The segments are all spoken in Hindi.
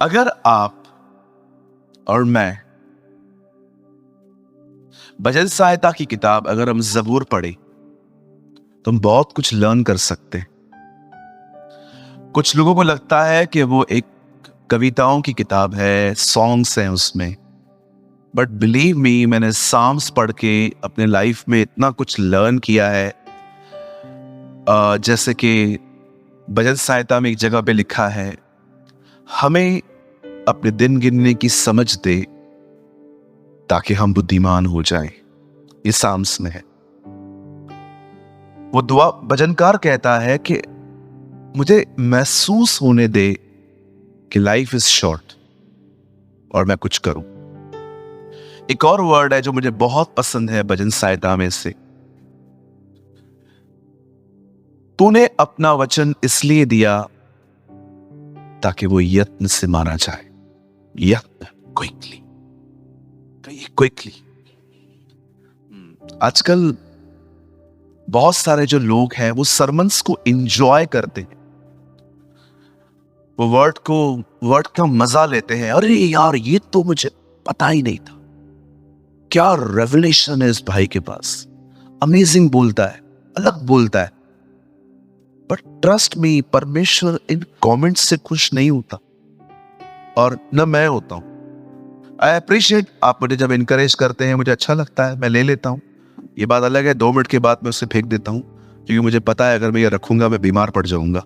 अगर आप और मैं भजन सहायता की किताब अगर हम ज़बूर पढ़े तो हम बहुत कुछ लर्न कर सकते हैं। कुछ लोगों को लगता है कि वो एक कविताओं की किताब है, सॉन्ग्स हैं उसमें, बट बिलीव मी, मैंने साम्स पढ़ के अपने लाइफ में इतना कुछ लर्न किया है। जैसे कि भजन सहायता में एक जगह पे लिखा है, हमें अपने दिन गिनने की समझ दे ताकि हम बुद्धिमान हो जाएं। ये साम्स में है। वो दुआ भजनकार कहता है कि मुझे महसूस होने दे कि लाइफ इज शॉर्ट और मैं कुछ करूं। एक और वर्ड है जो मुझे बहुत पसंद है भजन सहायता में से, तूने अपना वचन इसलिए दिया ताकि वो यत्न से मारा जाए। यत्न, क्विकली। आजकल बहुत सारे जो लोग हैं वो सरमन्स को एंजॉय करते हैं, वो वर्ड का मजा लेते हैं। अरे यार, ये तो मुझे पता ही नहीं था, क्या रेवलेशन है इस भाई के पास, अमेजिंग बोलता है, अलग बोलता है। बट ट्रस्ट मी, परमेश्वर इन कमेंट्स से खुश नहीं होता और न मैं होता हूं। आई अप्रिशिएट, आप मुझे जब इनकरेज करते हैं मुझे अच्छा लगता है, मैं ले लेता हूं। ये बात अलग है, 2 मिनट के बाद मैं उसे फेंक देता हूं, क्योंकि मुझे पता है अगर मैं ये रखूंगा मैं बीमार पड़ जाऊंगा।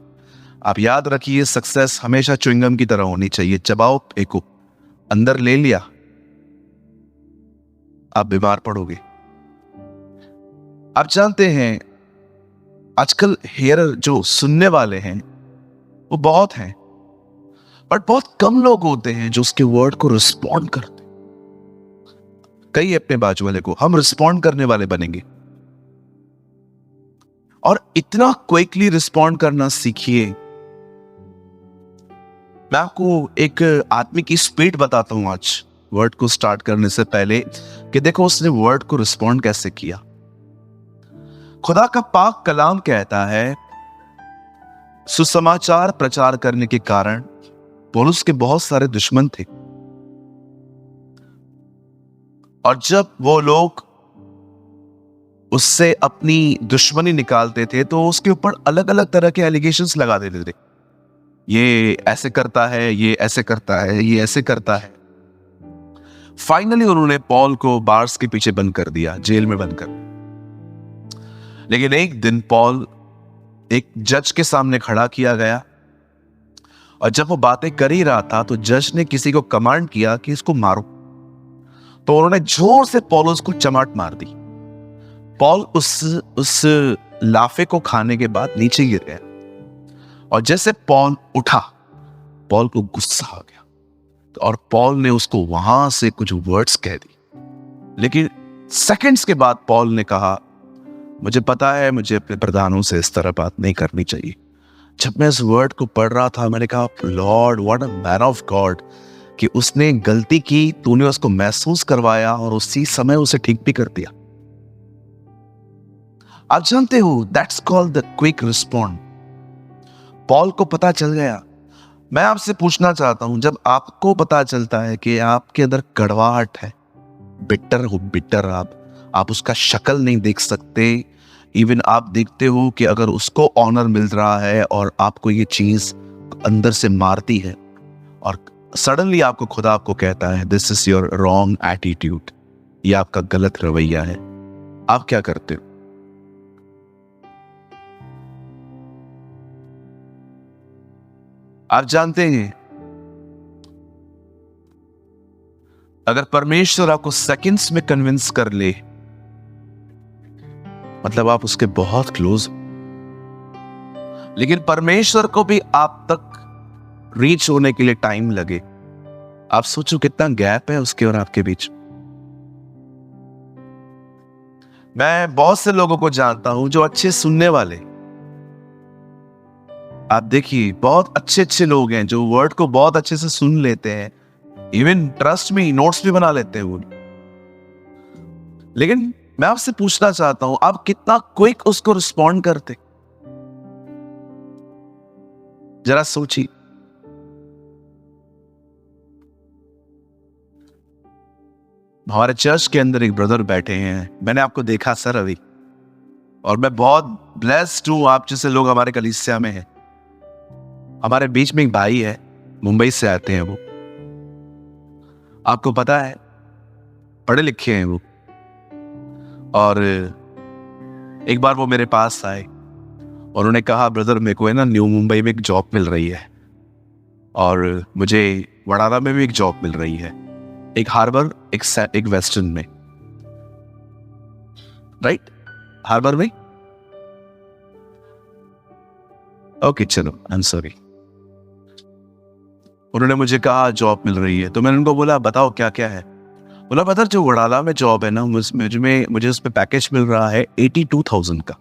आप याद रखिए, सक्सेस हमेशा च्युइंगम की तरह होनी चाहिए, चबाओ फेंको, अंदर ले लिया आप बीमार पड़ोगे। आप जानते हैं आजकल हेयर जो सुनने वाले हैं वो बहुत हैं, बट बहुत कम लोग होते हैं जो उसके वर्ड को रिस्पॉन्ड करते। कई अपने बाजू वाले को, हम रिस्पॉन्ड करने वाले बनेंगे और इतना क्विकली रिस्पॉन्ड करना सीखिए। मैं आपको एक आदमी की स्पीड बताता हूं आज वर्ड को स्टार्ट करने से पहले, कि देखो उसने वर्ड को रिस्पॉन्ड कैसे किया। खुदा का पाक कलाम कहता है, सुसमाचार प्रचार करने के कारण पौलुस के बहुत सारे दुश्मन थे, और जब वो लोग उससे अपनी दुश्मनी निकालते थे तो उसके ऊपर अलग अलग तरह के एलिगेशंस लगा देते थे। ये ऐसे करता है, ये ऐसे करता है, ये ऐसे करता है। फाइनली उन्होंने पॉल को बार्स के पीछे बंद कर दिया, जेल में बंद कर दिया। लेकिन एक दिन पॉल एक जज के सामने खड़ा किया गया, और जब वो बातें कर ही रहा था तो जज ने किसी को कमांड किया कि इसको मारो। तो उन्होंने जोर से पॉलुस को चमाट मार दी। पॉल उस लाफे को खाने के बाद नीचे गिर गया, और जैसे पॉल उठा, पॉल को गुस्सा आ गया, और पॉल ने उसको वहां से कुछ वर्ड्स कह दी। लेकिन सेकंड्स के बाद पॉल ने कहा, मुझे पता है मुझे अपने प्रधानों से इस तरह बात नहीं करनी चाहिए। जब मैं इस वर्ड को पढ़ रहा था मैंने कहा, Lord what a man of God, कि उसने गलती की, तूने उसको महसूस करवाया और उसी समय उसे ठीक भी कर दिया। आप जानते हो, that's called the quick respond. Paul को पता चल गया। मैं आपसे पूछना चाहता हूं, जब आपको पता चलता है कि आपके अंदर कड़वाहट है, बिटर आप उसका शक्ल नहीं देख सकते, इवन आप देखते हो कि अगर उसको ऑनर मिल रहा है और आपको ये चीज अंदर से मारती है, और सडनली आपको खुदा आपको कहता है this is your wrong attitude, ये आपका गलत रवैया है, आप क्या करते हो? आप जानते हैं, अगर परमेश्वर आपको सेकंड्स में कन्विंस कर ले, मतलब आप उसके बहुत क्लोज। लेकिन परमेश्वर को भी आप तक रीच होने के लिए टाइम लगे। आप सोचो कितना गैप है उसके और आपके बीच। मैं बहुत से लोगों को जानता हूं जो अच्छे सुनने वाले, आप देखिए बहुत अच्छे अच्छे लोग हैं जो वर्ड को बहुत अच्छे से सुन लेते हैं, इवन ट्रस्ट में नोट्स भी बना लेते हैं वो। लेकिन मैं आपसे पूछना चाहता हूं, आप कितना क्विक उसको रिस्पॉन्ड करते? जरा सोचिए। हमारे चर्च के अंदर एक ब्रदर बैठे हैं, मैंने आपको देखा सर अभी, और मैं बहुत ब्लेस्ड हूं, आप जैसे लोग हमारे कलीसिया में हैं। हमारे बीच में एक भाई है, मुंबई से आते हैं वो, आपको पता है, पढ़े लिखे हैं वो। और एक बार वो मेरे पास आए और उन्होंने कहा, ब्रदर मेरे को है ना न्यू मुंबई में एक जॉब मिल रही है और मुझे वडाला में भी एक जॉब मिल रही है, एक हार्बर एक वेस्टर्न में, राइट, हार्बर में। ओके चलो, आई एम सॉरी। उन्होंने मुझे कहा जॉब मिल रही है, तो मैंने उनको बोला बताओ क्या क्या है। बोला ब्रदर जो वडाला में जॉब है ना, मुझे उस पर पैकेज मिल रहा है 82,000 का।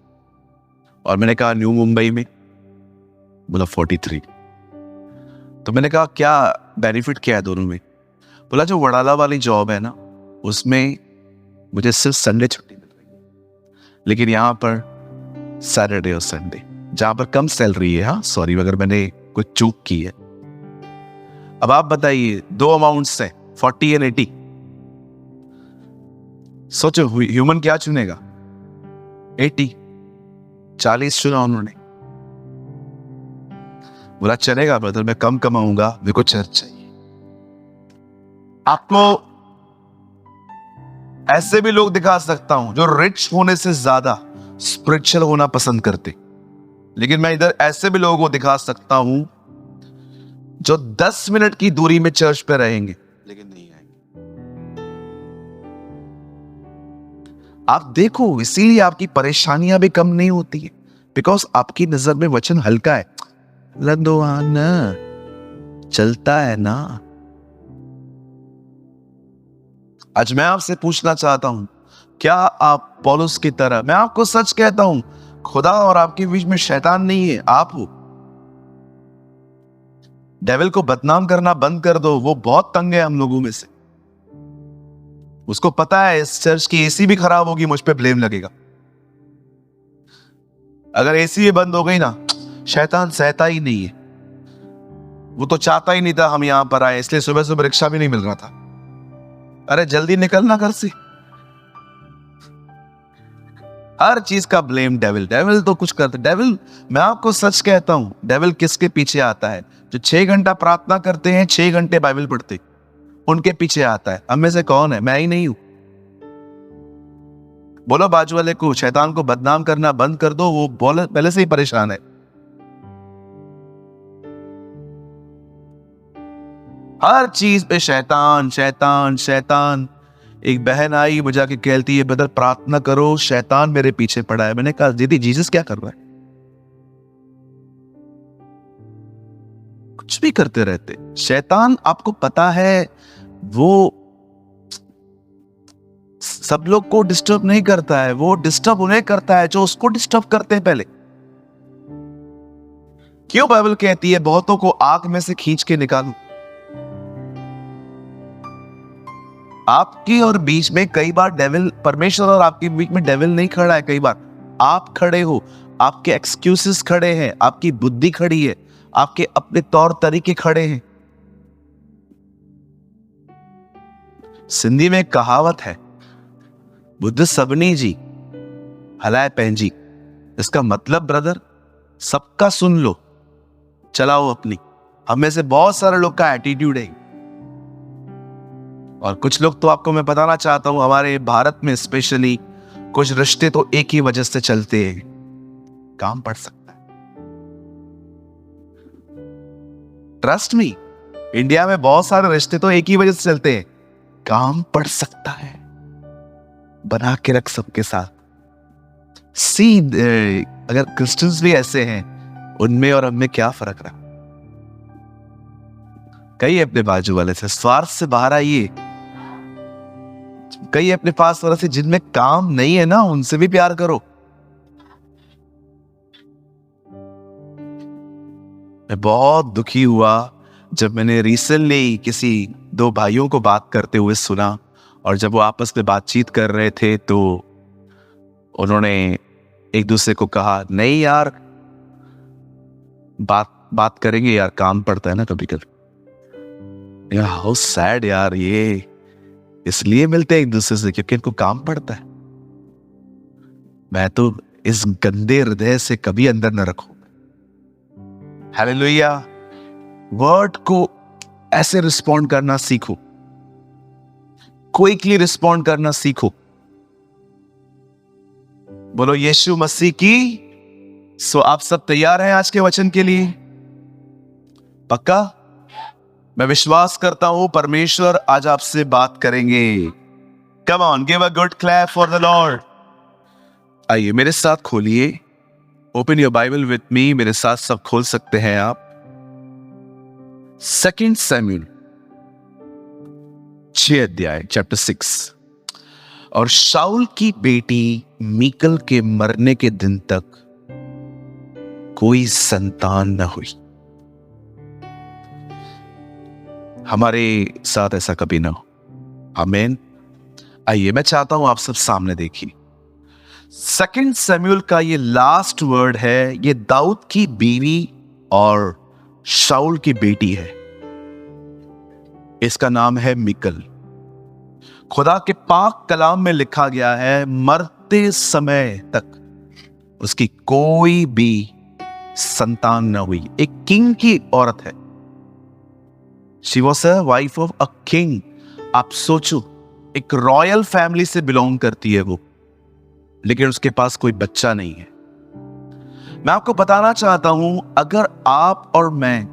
और मैंने कहा न्यू मुंबई में? बोला 43। तो मैंने कहा क्या बेनिफिट क्या है दोनों में? बोला जो वडाला वाली जॉब है ना, उसमें मुझे सिर्फ संडे छुट्टी मिल रही है, लेकिन यहाँ पर सैटरडे और संडे, जहां पर कम सैलरी है। हाँ सॉरी अगर मैंने कुछ चूक की है। अब आप बताइए, दो अमाउंट्स हैं 40 एंड 80। सोचो ह्यूमन क्या चुनेगा? 80, 40 चुना उन्होंने। बोला चलेगा ब्रदर, मैं कम कमाऊंगा, मेरे को चर्च चाहिए। आपको ऐसे भी लोग दिखा सकता हूं जो रिच होने से ज्यादा स्पिरिचुअल होना पसंद करते, लेकिन मैं इधर ऐसे भी लोगों को दिखा सकता हूं जो 10 मिनट की दूरी में चर्च पे रहेंगे लेकिन नहीं आएंगे। आप देखो, इसीलिए आपकी परेशानियां भी कम नहीं होती है, बिकॉज आपकी नजर में वचन हल्का है। लंदोआना चलता है ना। आज मैं आपसे पूछना चाहता हूं, क्या आप पौलुस की तरह, मैं आपको सच कहता हूं, खुदा और आपके बीच में शैतान नहीं है, आप हो। डेविल को बदनाम करना बंद कर दो, वो बहुत तंग है हम लोगों में से। उसको पता है इस चर्च की एसी भी खराब होगी, मुझ पे ब्लेम लगेगा। अगर एसी भी बंद हो गई ना, शैतान सहता ही नहीं है। वो तो चाहता ही नहीं था हम यहां पर आए, इसलिए सुबह सुबह रिक्शा भी नहीं मिल रहा था। अरे जल्दी निकलना घर से। हर चीज का ब्लेम डेविल, डेविल तो कुछ करते। डेविल, मैं आपको सच कहता हूं, डेविल किसके पीछे आता है? जो 6 घंटा प्रार्थना करते हैं, 6 घंटे बाइबल पढ़ते, उनके पीछे आता है। हम में से कौन है? मैं ही नहीं हूं। बोलो बाजू वाले को, शैतान को बदनाम करना बंद कर दो, वो पहले से ही परेशान है। हर चीज पे शैतान शैतान शैतान। एक बहन आई मुझे आके कहती है, ब्रदर प्रार्थना करो, शैतान मेरे पीछे पड़ा है। मैंने कहा दीदी जीसस क्या कर रहा है? कुछ भी करते रहते। शैतान आपको पता है वो सब लोग को डिस्टर्ब नहीं करता है, वो डिस्टर्ब उन्हें करता है जो उसको डिस्टर्ब करते हैं पहले। क्यों बाइबल कहती है बहुतों को आग में से खींच के निकालो? आपकी और बीच में कई बार डेविल, परमेश्वर और आपके बीच में डेविल नहीं खड़ा है, कई बार आप खड़े हो, आपके एक्सक्यूजेस खड़े हैं, आपकी बुद्धि खड़ी है, आपके अपने तौर तरीके खड़े हैं। सिंधी में एक कहावत है, बुद्ध सबनी जी हलाए पैंजी। इसका मतलब ब्रदर, सबका सुन लो, चलाओ अपनी। हमें से बहुत सारे लोग का एटीट्यूड है, और कुछ लोग तो आपको मैं बताना चाहता हूं, हमारे भारत में स्पेशली कुछ रिश्ते तो एक ही वजह से चलते हैं, काम पड़ सकता है। ट्रस्ट मी, इंडिया में बहुत सारे रिश्ते तो एक ही वजह से चलते हैं, काम पड़ सकता है। बना के रख सबके साथ। सी अगर क्रिश्चियंस भी ऐसे हैं, उनमें और हमें क्या फर्क रहा? कई अपने बाजू वाले से स्वार्थ से बाहर आइए। कई अपने पास वाले से जिनमें काम नहीं है ना, उनसे भी प्यार करो। मैं बहुत दुखी हुआ जब मैंने रिसेंटली किसी 2 भाइयों को बात करते हुए सुना, और जब वो आपस में बातचीत कर रहे थे तो उन्होंने एक दूसरे को कहा, नहीं यार बात करेंगे यार, काम पड़ता है ना कभी कभी। यार हाउ सैड यार ये। इसलिए मिलते हैं एक दूसरे से क्योंकि इनको काम पड़ता है। मैं तो इस गंदे हृदय से कभी अंदर न रखूं। हालेलुया। वर्ड को ऐसे रिस्पॉन्ड करना सीखो, क्विकली रिस्पॉन्ड करना सीखो। बोलो यीशु मसीह की। सो आप सब तैयार हैं आज के वचन के लिए? पक्का? मैं विश्वास करता हूं परमेश्वर आज आपसे बात करेंगे। Come on, give a good clap for the Lord. आइए मेरे साथ खोलिए, open your Bible with me. मेरे साथ सब खोल सकते हैं आप। 2 सैमुएल 6 अध्याय, चैप्टर 6। और शाऊल की बेटी मीकल के मरने के दिन तक कोई संतान न हुई। हमारे साथ ऐसा कभी ना हो। आमीन। आइए मैं चाहता हूं आप सब सामने देखिए। 2 सैमुएल का ये लास्ट वर्ड है, ये दाऊद की बीवी और शाऊल की बेटी है। इसका नाम है मीकल। खुदा के पाक कलाम में लिखा गया है मरते समय तक उसकी कोई भी संतान न हुई। एक किंग की औरत है। She was a wife of a king. आप सोचो, एक रॉयल फैमिली से बिलोंग करती है वो, लेकिन उसके पास कोई बच्चा नहीं है। मैं आपको बताना चाहता हूं, अगर आप और मैं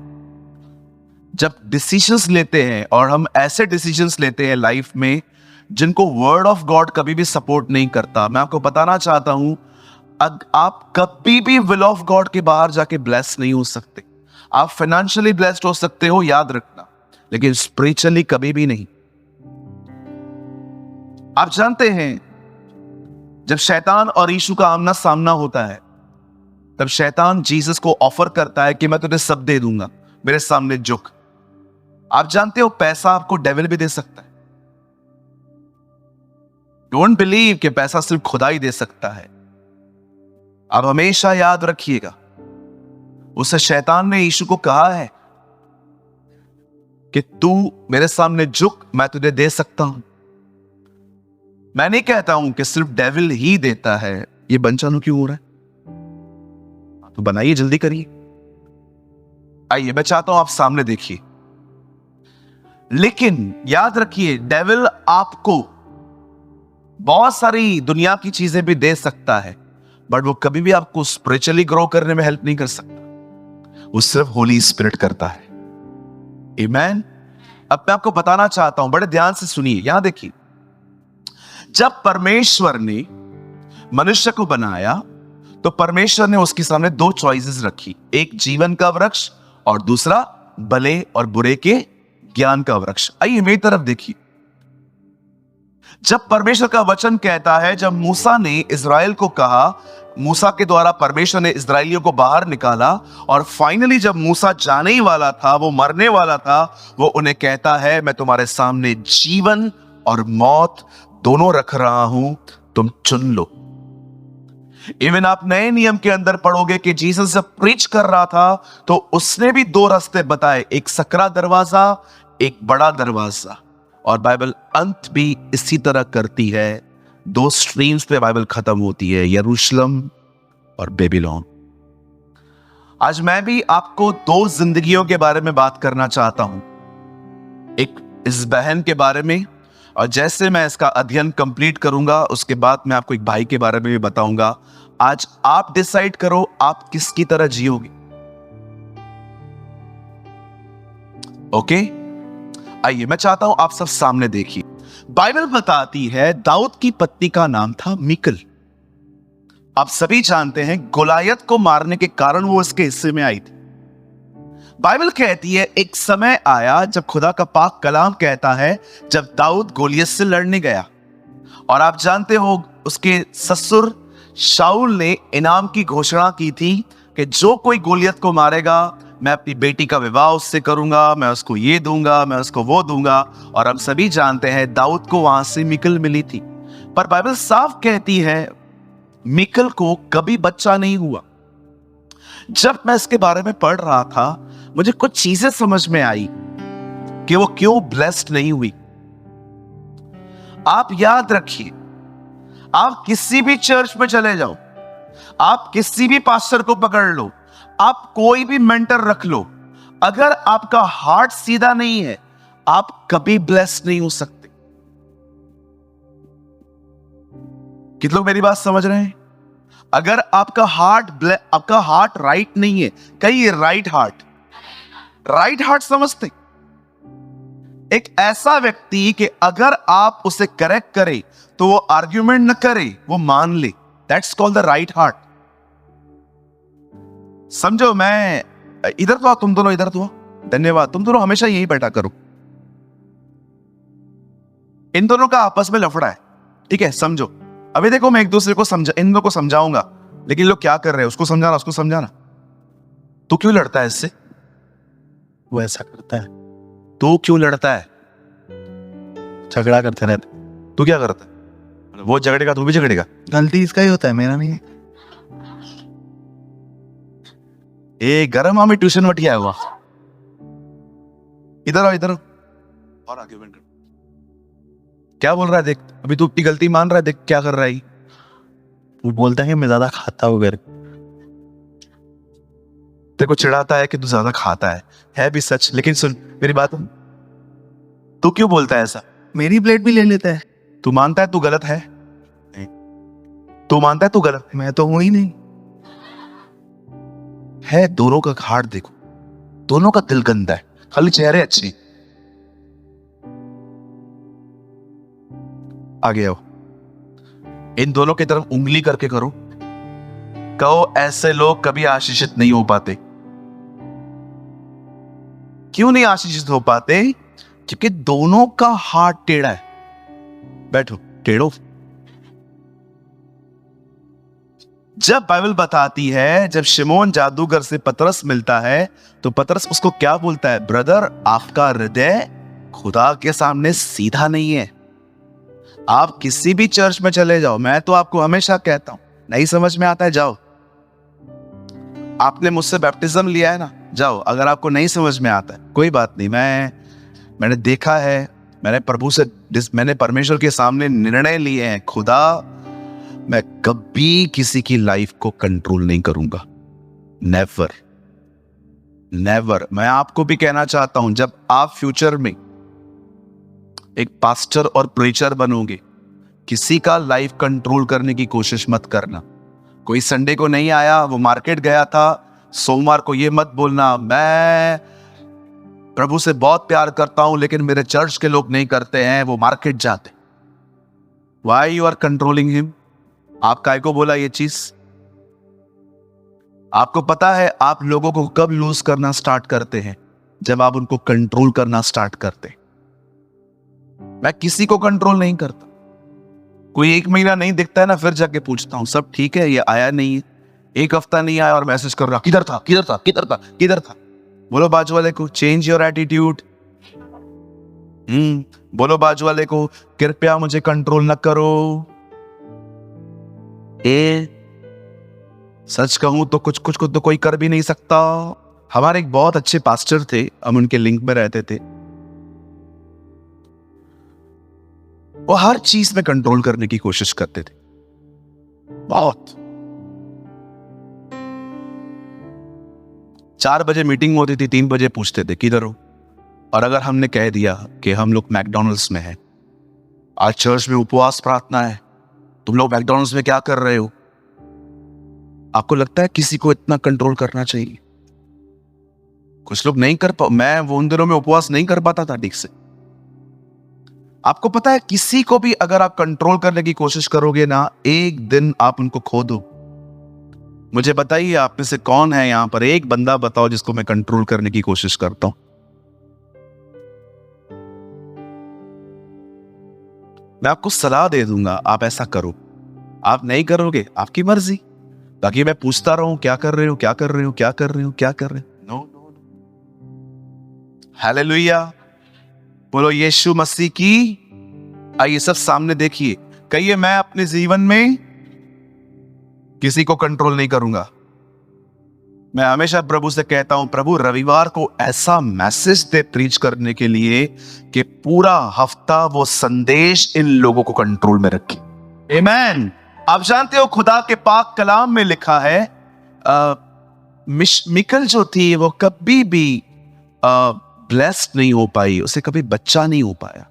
जब डिसीजंस लेते हैं, और हम ऐसे डिसीजंस लेते हैं लाइफ में जिनको वर्ड ऑफ गॉड कभी भी सपोर्ट नहीं करता, मैं आपको बताना चाहता हूं आप कभी भी विल ऑफ गॉड के बाहर जाके ब्लेस नहीं हो सकते। आप फाइनेंशियली ब्लेस्ड हो सकते हो, याद रखना, लेकिन स्पिरिचुअली कभी भी नहीं। आप जानते हैं जब शैतान और यीशु का आमना सामना होता है, तब शैतान जीसस को ऑफर करता है कि मैं तुझे सब दे दूंगा, मेरे सामने झुक। आप जानते हो पैसा आपको डेविल भी दे सकता है। डोंट बिलीव कि पैसा सिर्फ खुदा ही दे सकता है। आप हमेशा याद रखिएगा, उसे शैतान ने यीशु को कहा है कि तू मेरे सामने झुक, मैं तुझे दे सकता हूं। मैं नहीं कहता हूं कि सिर्फ डेविल ही देता है। ये बंचानो क्यों हो रहा है? तो बनाइए, जल्दी करिए। आइए मैं चाहता हूं आप सामने देखिए। लेकिन याद रखिए, डेविल आपको बहुत सारी दुनिया की चीजें भी दे सकता है, बट वो कभी भी आपको स्पिरिचुअली ग्रो करने में हेल्प नहीं कर सकता। वो सिर्फ होली स्पिरिट करता है। आमीन। अब मैं आपको बताना चाहता हूं, बड़े ध्यान से सुनिए। यहां देखिए, जब परमेश्वर ने मनुष्य को बनाया तो परमेश्वर ने उसके सामने 2 चॉइसेस रखी, एक जीवन का वृक्ष और दूसरा भले और बुरे के ज्ञान का वृक्ष। आइए मेरी तरफ देखिए। जब परमेश्वर का वचन कहता है, जब मूसा ने इजराइल को कहा, मूसा के द्वारा परमेश्वर ने इजराइलियों को बाहर निकाला, और फाइनली जब मूसा जाने ही वाला था, वो मरने वाला था, वो उन्हें कहता है मैं तुम्हारे सामने जीवन और मौत दोनों रख रहा हूं, तुम चुन लो। इवन आप नए नियम के अंदर पढ़ोगे कि जीसस जब प्रीच कर रहा था तो उसने भी 2 रास्ते बताए, एक सकरा दरवाजा, एक बड़ा दरवाजा। और बाइबल अंत भी इसी तरह करती है। 2 स्ट्रीम्स पे बाइबल खत्म होती है, यरूशलेम और बेबीलोन। आज मैं भी आपको 2 जिंदगियों के बारे में बात करना चाहता हूं। एक इस बहन के बारे में, और जैसे मैं इसका अध्ययन कंप्लीट करूंगा उसके बाद मैं आपको एक भाई के बारे में भी बताऊंगा। आज आप डिसाइड करो आप किसकी तरह जियोगे। ओके, आइए मैं चाहता हूं आप सब सामने देखिए। बाइबल बताती है दाऊद की पत्नी का नाम था मीकल। आप सभी जानते हैं गोलायत को मारने के कारण वो इसके हिस्से में आई थी। बाइबल कहती है एक समय आया जब खुदा का पाक कलाम कहता है जब दाऊद गोलियत से लड़ने गया, और आप जानते हो उसके ससुर शाऊल ने इनाम की घोषणा की थी कि जो कोई गोलियत को मारेगा मैं अपनी बेटी का विवाह उससे करूंगा, मैं उसको ये दूंगा, मैं उसको वो दूंगा। और हम सभी जानते हैं दाऊद को वहां से मीकल मिली थी, पर बाइबल साफ कहती है मीकल को कभी बच्चा नहीं हुआ। जब मैं इसके बारे में पढ़ रहा था मुझे कुछ चीजें समझ में आई कि वो क्यों ब्लेस्ड नहीं हुई। आप याद रखिए, आप किसी भी चर्च में चले जाओ, आप किसी भी पास्टर को पकड़ लो, आप कोई भी मेंटर रख लो, अगर आपका हार्ट सीधा नहीं है, आप कभी ब्लेस नहीं हो सकते। कितने लोग मेरी बात समझ रहे हैं? अगर आपका हार्ट राइट नहीं है, कहीं राइट हार्ट समझते, एक ऐसा व्यक्ति कि अगर आप उसे करेक्ट करें तो वो आर्ग्यूमेंट न करे, वो मान ले, that's called the right heart. समझो, मैं इधर तो आओ, तुम दोनों इधर तो आओ, धन्यवाद, तुम दोनों हमेशा यही बैठा करो। इन दोनों का आपस में लफड़ा है, ठीक है, समझो। अभी देखो, मैं एक दूसरे को इन दोनों को समझाऊंगा, लेकिन लोग क्या कर रहे हैं उसको समझाना, उसको समझाना। तू क्यों लड़ता है इससे? वो ऐसा करता है, तू क्यों लड़ता है? झगड़ा करते रहते। तू क्या करता है? वो झगड़ेगा, तू भी झगड़ेगा। गलती इसका ही होता है, मेरा नहीं। ए गरम आमी ट्यूशन मत आया हुआ, इधर आओ, इधर आओ, और आगे बैठ। क्या बोल रहा है देख, अभी तू अपनी गलती मान रहा है, देख क्या कर रहा है। वो बोलता है कि मैं ज्यादा खाता हूँ घर। तेरे को चिढ़ाता है कि तू ज्यादा खाता है भी सच। लेकिन सुन मेरी बात, तू क्यों बोलता है ऐसा? मेरी प्लेट भी ले लेता है। तू मानता है तू गलत है? नहीं। तू मानता है तू गलत है? मैं तो हूं ही नहीं। है, दोनों का हार्ट देखो, दोनों का दिल गंदा है, खाली चेहरे अच्छे। आगे आओ, इन दोनों की तरफ उंगली करके करो, कहो ऐसे लोग कभी आशीषित नहीं हो पाते। क्यों नहीं आशीषित हो पाते? क्योंकि दोनों का हार्ट टेढ़ा है। बैठो, टेढ़ो। जब बाइबल बताती है, जब शिमोन जादूगर से पतरस मिलता है तो पतरस उसको क्या बोलता है? ब्रदर, आपका हृदय खुदा के सामने सीधा नहीं है। आप किसी भी चर्च में चले जाओ, मैं तो आपको हमेशा कहता हूं, नहीं समझ में आता है जाओ। आपने मुझसे बैप्टिज्म लिया है ना, जाओ। अगर आपको नहीं समझ में आता है कोई बात नहीं, मैंने देखा है, मैंने परमेश्वर के सामने निर्णय लिए हैं, खुदा, मैं कभी किसी की लाइफ को कंट्रोल नहीं करूंगा, नेवर नेवर। मैं आपको भी कहना चाहता हूं, जब आप फ्यूचर में एक पास्टर और प्रीचर बनोगे, किसी का लाइफ कंट्रोल करने की कोशिश मत करना। कोई संडे को नहीं आया, वो मार्केट गया था, सोमवार को ये मत बोलना मैं प्रभु से बहुत प्यार करता हूं लेकिन मेरे चर्च के लोग नहीं करते हैं, वो मार्केट जाते। Why you are controlling him? आप काय को बोला ये चीज? आपको पता है आप लोगों को कब लूज करना स्टार्ट करते हैं? जब आप उनको कंट्रोल करना स्टार्ट करते। मैं किसी को कंट्रोल नहीं करता। कोई 1 महीना नहीं दिखता है ना, फिर जाके पूछता हूं सब ठीक है, ये आया नहीं है। 1 हफ्ता नहीं आया और मैसेज कर रहा, किधर था किधर था किधर था किधर था। बोलो बाजू वाले को, चेंज योर एटीट्यूड। बोलो बाजू वाले को, कृपया मुझे कंट्रोल न करो। सच कहूं तो कुछ कुछ को तो कोई कर भी नहीं सकता। हमारे एक बहुत अच्छे पास्टर थे, हम उनके लिंक में रहते थे। वो हर चीज में कंट्रोल करने की कोशिश करते थे, बहुत। 4 बजे मीटिंग होती थी, 3 बजे पूछते थे किधर हो। और अगर हमने कह दिया कि हम लोग मैकडॉनल्ड्स में हैं, आज चर्च में उपवास प्रार्थना है, तुम लोग मैकडॉनल्ड्स में क्या कर रहे हो? आपको लगता है किसी को इतना कंट्रोल करना चाहिए? कुछ लोग नहीं कर मैं वो उन दिनों में उपवास नहीं कर पाता था ठीक से। आपको पता है, किसी को भी अगर आप कंट्रोल करने की कोशिश करोगे ना, एक दिन आप उनको खो दो। मुझे बताइए आप में से कौन है यहां पर, एक बंदा बताओ जिसको मैं कंट्रोल करने की कोशिश करता हूं। मैं आपको सलाह दे दूंगा, आप ऐसा करो। आप नहीं करोगे, आपकी मर्जी। बाकी मैं पूछता रहूं क्या कर रहे हो, क्या कर रहे हो, क्या कर रहे हो, क्या कर रहे हो। No no. हालेलुया, बोलो यीशु मसीह की। आइए सब सामने देखिए, कहिए मैं अपने जीवन में किसी को कंट्रोल नहीं करूंगा। मैं हमेशा प्रभु से कहता हूं, प्रभु रविवार को ऐसा मैसेज दे प्रीच करने के लिए कि पूरा हफ्ता वो संदेश इन लोगों को कंट्रोल में रखे। आमीन। आप जानते हो खुदा के पाक कलाम में लिखा है, मिकल जो थी वो कभी भी ब्लेस्ड नहीं हो पाई, उसे कभी बच्चा नहीं हो पाया।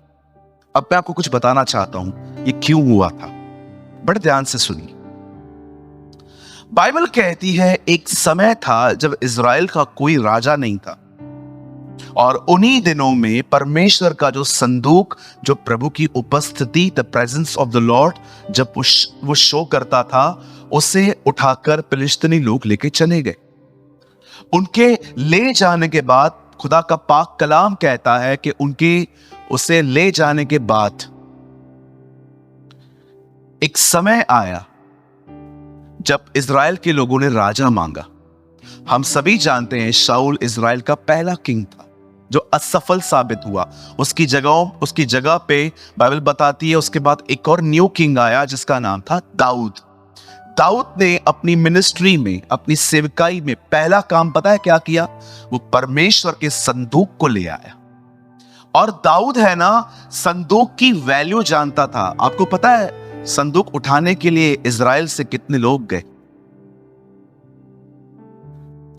अब मैं आपको कुछ बताना चाहता हूं ये क्यों हुआ था, बड़े ध्यान से सुनिए। बाइबल कहती है एक समय था जब इज़राइल का कोई राजा नहीं था, और उन्हीं दिनों में परमेश्वर का जो संदूक, जो प्रभु की उपस्थिति, the presence of the Lord, जब वो शो करता था, उसे उठाकर फिलिस्तीनी लोग लेके चले गए। उनके ले जाने के बाद खुदा का पाक कलाम कहता है कि उसे ले जाने के बाद एक समय आया जब इज़राइल के लोगों ने राजा मांगा। हम सभी जानते हैं शाऊल इज़राइल का पहला किंग था जो असफल साबित हुआ। उसकी जगह पे बाइबल बताती है उसके बाद एक और न्यू किंग आया जिसका नाम था दाऊद। दाऊद ने अपनी मिनिस्ट्री में, अपनी सेवकाई में पहला काम पता है क्या किया? वो परमेश्वर के संदूक को ले आया। और दाऊद है ना, संदूक की वैल्यू जानता था। आपको पता है संदूक उठाने के लिए इज़राइल से कितने लोग गए?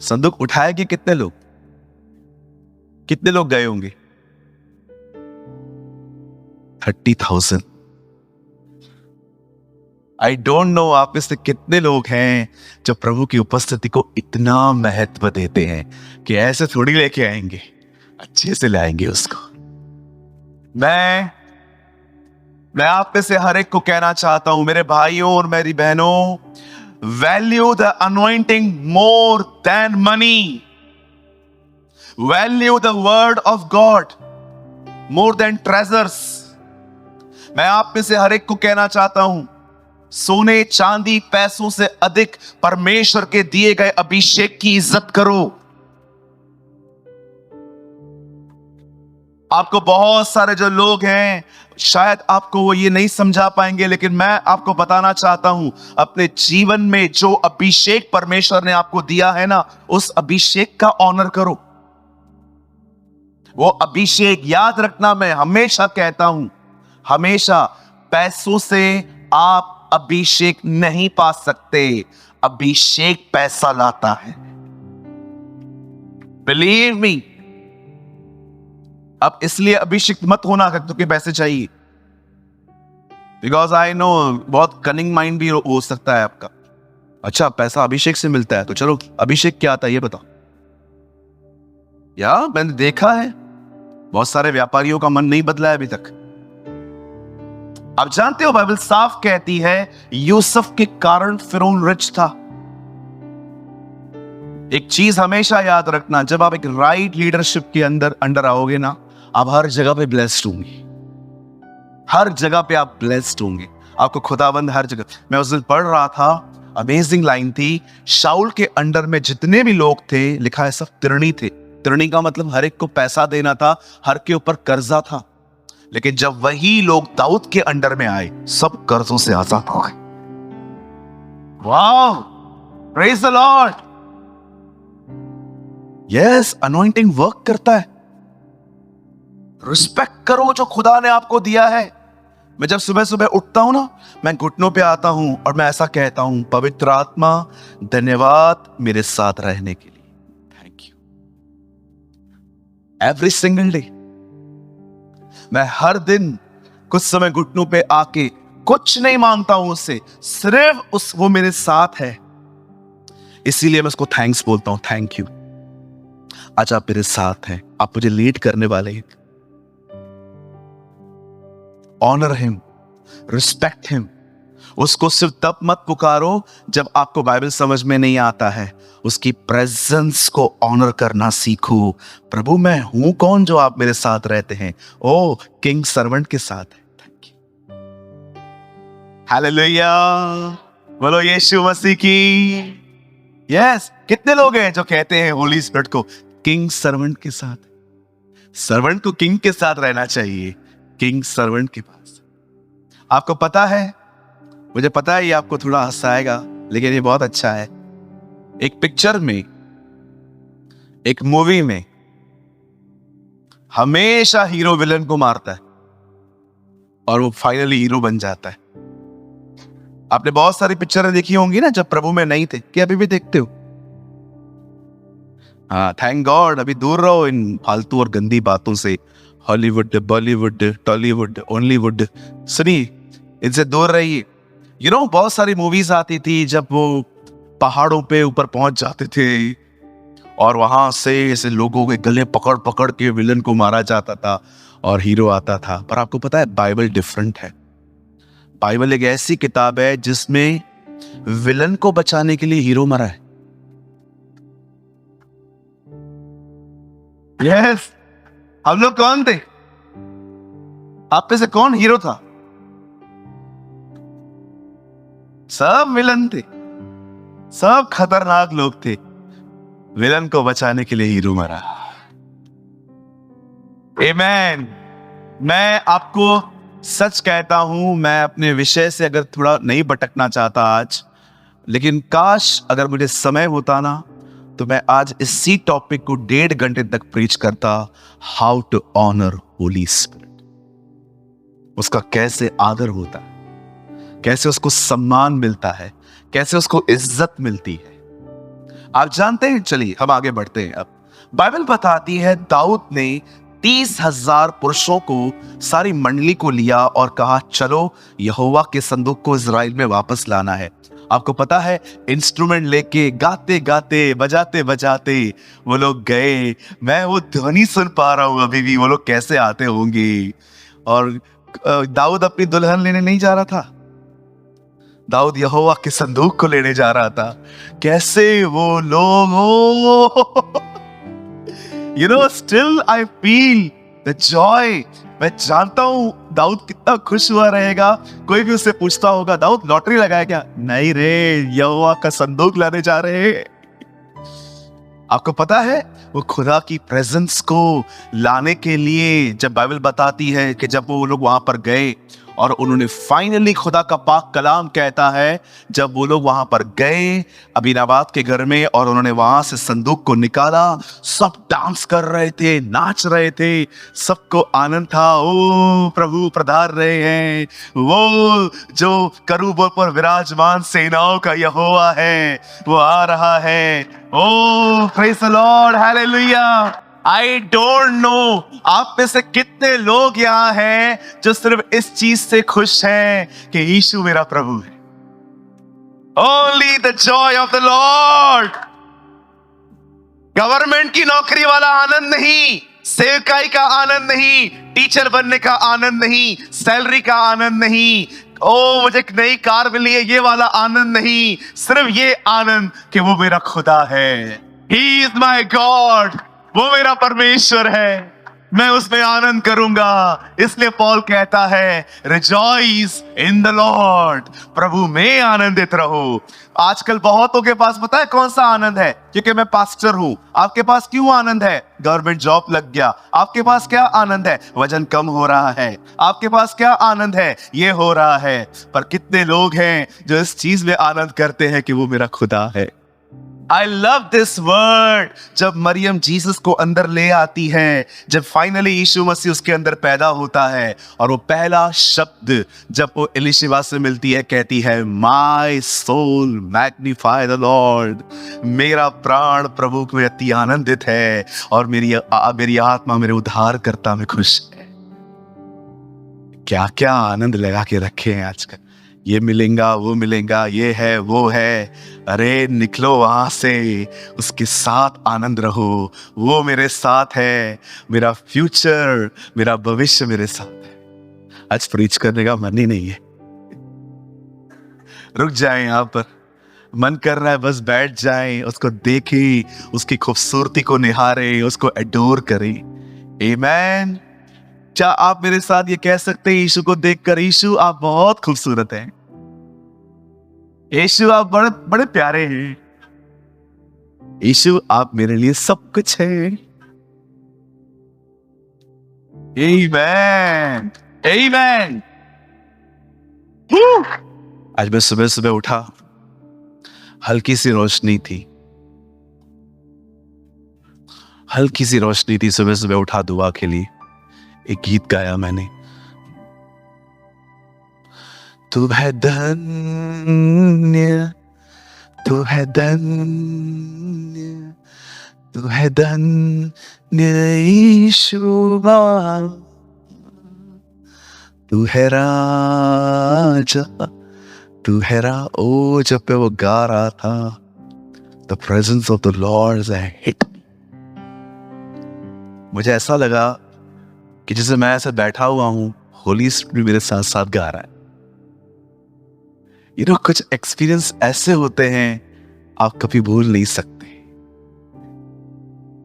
संदूक उठाएंगे कितने लोग? कितने लोग गए होंगे? 30,000। आई डोंट नो आप में से कितने लोग हैं जो प्रभु की उपस्थिति को इतना महत्व देते हैं कि ऐसे थोड़ी लेके आएंगे, अच्छे से लाएंगे उसको। मैं आप में से हर एक को कहना चाहता हूं, मेरे भाइयों और मेरी बहनों, value the anointing more than money. Value the word of God more than treasures. मैं आप में से हर एक को कहना चाहता हूं, सोने चांदी पैसों से अधिक परमेश्वर के दिए गए अभिषेक की इज्जत करो। आपको बहुत सारे जो लोग हैं शायद आपको वो ये नहीं समझा पाएंगे, लेकिन मैं आपको बताना चाहता हूं, अपने जीवन में जो अभिषेक परमेश्वर ने आपको दिया है ना, उस अभिषेक का ऑनर करो। वो अभिषेक याद रखना, मैं हमेशा कहता हूं, हमेशा पैसों से आप अभिषेक नहीं पा सकते। अभिषेक पैसा लाता है, बिलीव मी। अब इसलिए अभिषिक्त मत होना क्योंकि पैसे चाहिए, बिकॉज आई नो बहुत कनिंग माइंड भी हो सकता है आपका। अच्छा पैसा अभिषेक से मिलता है तो चलो अभिषेक क्या आता है ये बताओ। या मैंने देखा है बहुत सारे व्यापारियों का मन नहीं बदला है अभी तक। आप जानते हो बाइबल साफ कहती है यूसुफ के कारण फिरौन रिच था। एक चीज हमेशा याद रखना, जब आप एक राइट लीडरशिप के अंडर आओगे ना, आप हर जगह पे ब्लेस्ड होंगे। हर जगह पे आप ब्लेस्ड होंगे, आपको खुदाबंद हर जगह। मैं उस दिन पढ़ रहा था, अमेजिंग लाइन थी। शाऊल के अंडर में जितने भी लोग थे, लिखा है सब तिरणी थे। तिरणी का मतलब हर एक को पैसा देना था, हर के ऊपर कर्जा था। लेकिन जब वही लोग दाऊद के अंडर में आए, सब कर्जों से आजाद हो गए। वाह, praise the Lord. Yes, anointing work करता है। रिस्पेक्ट करो जो खुदा ने आपको दिया है। मैं जब सुबह सुबह उठता हूं ना, मैं घुटनों पे आता हूं और मैं ऐसा कहता हूं, पवित्र आत्मा धन्यवाद मेरे साथ रहने के लिए, thank you. Every single day मैं हर दिन कुछ समय घुटनों पे आके कुछ नहीं मांगता हूं उससे, सिर्फ वो मेरे साथ है, इसीलिए मैं उसको थैंक्स बोलता हूं। थैंक यू, आज आप मेरे साथ हैं, आप मुझे लीड करने वाले हैं। Honour him, respect him. उसको सिर्फ तब मत पुकारो जब आपको बाइबल समझ में नहीं आता है। उसकी प्रेजेंस को ऑनर करना सीखो। प्रभु मैं हूं कौन जो आप मेरे साथ रहते हैं? ओ किंग सर्वेंट के साथ है। थैंक यू, हालेलुया, बोलो यीशु मसीह की। यस, कितने लोग हैं जो कहते हैं होली स्पिरिट को किंग सर्वेंट के साथ? सर्वेंट को किंग के साथ रहना चाहिए, किंग सर्वेंट के पास। आपको पता है, मुझे पता है ये आपको थोड़ा हंसाएगा, लेकिन ये बहुत अच्छा है। एक पिक्चर में एक मूवी में हमेशा हीरो विलन को मारता है और वो फाइनली हीरो बन जाता है। आपने बहुत सारी पिक्चरें देखी होंगी ना जब प्रभु में नहीं थे, क्या अभी भी देखते हो? हाँ, थैंक गॉड, अभी दूर रहो इन फालतू और गंदी बातों से। हॉलीवुड, बॉलीवुड, टॉलीवुड, ओनलीवुड, सुनिए, इनसे दूर रहिए। बहुत सारी मूवीज आती थी जब वो पहाड़ों पे ऊपर पहुंच जाते थे और वहां से ऐसे लोगों के गले पकड़ पकड़ के विलन को मारा जाता था और हीरो आता था। पर आपको पता है बाइबल डिफरेंट है। बाइबल एक ऐसी किताब है जिसमें विलन को बचाने के लिए हीरो मरा है। यस, हम लोग कौन थे? आप में से कौन हीरो था? सब विलन थे, सब खतरनाक लोग थे। विलन को बचाने के लिए हीरो मरा। आमेन। मैं आपको सच कहता हूं, मैं अपने विषय से अगर थोड़ा नहीं भटकना चाहता आज, लेकिन काश अगर मुझे समय होता ना तो मैं आज इसी टॉपिक को 1.5 घंटे तक प्रीच करता। How to honour Holy Spirit. उसका कैसे आदर होता है, कैसे उसको सम्मान मिलता है, कैसे उसको इज्जत मिलती है। आप जानते हैं? चलिए हम आगे बढ़ते हैं। अब बाइबल बताती है दाऊद ने 30,000 पुरुषों को, सारी मंडली को लिया और कहा चलो यहोवा के संदूक को इज़राइल में वापस लाना है। आपको पता है, इंस्ट्रूमेंट लेके गाते गाते बजाते बजाते वो लोग गए। मैं वो ध्वनि सुन पा रहा हूं अभी भी, वो लोग कैसे आते होंगे। और दाऊद अपनी दुल्हन लेने नहीं जा रहा था, दाऊद यहोवा के संदूक को लेने जा रहा था। कैसे वो लोग still I feel the Joy. मैं जानता हूं दाऊद कितना खुश हुआ रहेगा। कोई भी उससे पूछता होगा दाऊद लॉटरी लगाया क्या? नहीं रे, यहोवा का संदूक लाने जा रहे हैं। आपको पता है वो खुदा की प्रेजेंस को लाने के लिए, जब बाइबल बताती है कि जब वो लोग वहां पर गए और उन्होंने फाइनली, खुदा का पाक कलाम कहता है, जब वो लोग वहां पर गए अबीनाबाद के घर में और उन्होंने वहां से संदूक को निकाला, सब डांस कर रहे थे, नाच रहे थे, सबको आनंद था। ओ प्रभु पधार रहे हैं, वो जो करूबों पर विराजमान सेनाओं का यहोवा है वो आ रहा है। Oh praise the lord, hallelujah. I don't know आप में से कितने लोग यहां हैं जो सिर्फ इस चीज से खुश हैं कि यीशु मेरा प्रभु है। Only the Joy of the Lord. Government की नौकरी वाला आनंद नहीं, सेवकाई का आनंद नहीं, टीचर बनने का आनंद नहीं, सैलरी का आनंद नहीं, ओ मुझे एक नई कार मिली है, ये वाला आनंद नहीं। सिर्फ ये आनंद कि वो मेरा खुदा है। He is my God. वो मेरा परमेश्वर है, मैं उसमें आनंद करूंगा। इसलिए पौल कहता है रिजॉइस इन द लॉर्ड। प्रभु में आनंदित रहो। आजकल बहुतों के पास पता है कौन सा आनंद है? क्योंकि मैं पास्टर हूं। आपके पास क्यों आनंद है? गवर्नमेंट जॉब लग गया। आपके पास क्या आनंद है? वजन कम हो रहा है। आपके पास क्या आनंद है? ये हो रहा है। पर कितने लोग हैं जो इस चीज में आनंद करते हैं कि वो मेरा खुदा है। I love this word। जब मरियम जीसस को अंदर ले आती है, जब फाइनली यीशु मसीह उसके अंदर पैदा होता है और वो पहला शब्द जब वो एलिशिबा से मिलती है, कहती है My soul magnify the Lord। मेरा प्राण प्रभु में अति आनंदित है और मेरी आत्मा मेरे उद्धारकर्ता में खुश है। क्या क्या आनंद लगा के रखे हैं आजकल। ये मिलेगा, वो मिलेगा, ये है, वो है। अरे निकलो वहां से, उसके साथ आनंद रहो। वो मेरे साथ है, मेरा फ्यूचर, मेरा भविष्य मेरे साथ है। आज प्रीच करने का मन ही नहीं है। रुक जाएं यहाँ पर, मन कर रहा है बस बैठ जाएं, उसको देखें, उसकी खूबसूरती को निहारें, उसको एडोर करें। आमीन। क्या आप मेरे साथ ये कह सकते हैं यीशु को देखकर, यीशु आप बहुत खूबसूरत हैं, यीशु आप बड़े बड़े प्यारे हैं, यीशु आप मेरे लिए सब कुछ है। आमीन, आमीन। आज मैं सुबह सुबह उठा, हल्की सी रोशनी थी, हल्की सी रोशनी थी, सुबह सुबह उठा दुआ के लिए, एक गीत गाया मैंने। तू है धन्य, तू है धन्य, तू है धन्य यीशुआ, तू है राजा, तू है ओ जब पे वो गा रहा था, The presence of the Lord is a hit. मुझे ऐसा लगा कि जैसे मैं ऐसे बैठा हुआ हूं, होली स्पिरिट मेरे साथ साथ गा रहा है। कुछ एक्सपीरियंस ऐसे होते हैं आप कभी भूल नहीं सकते।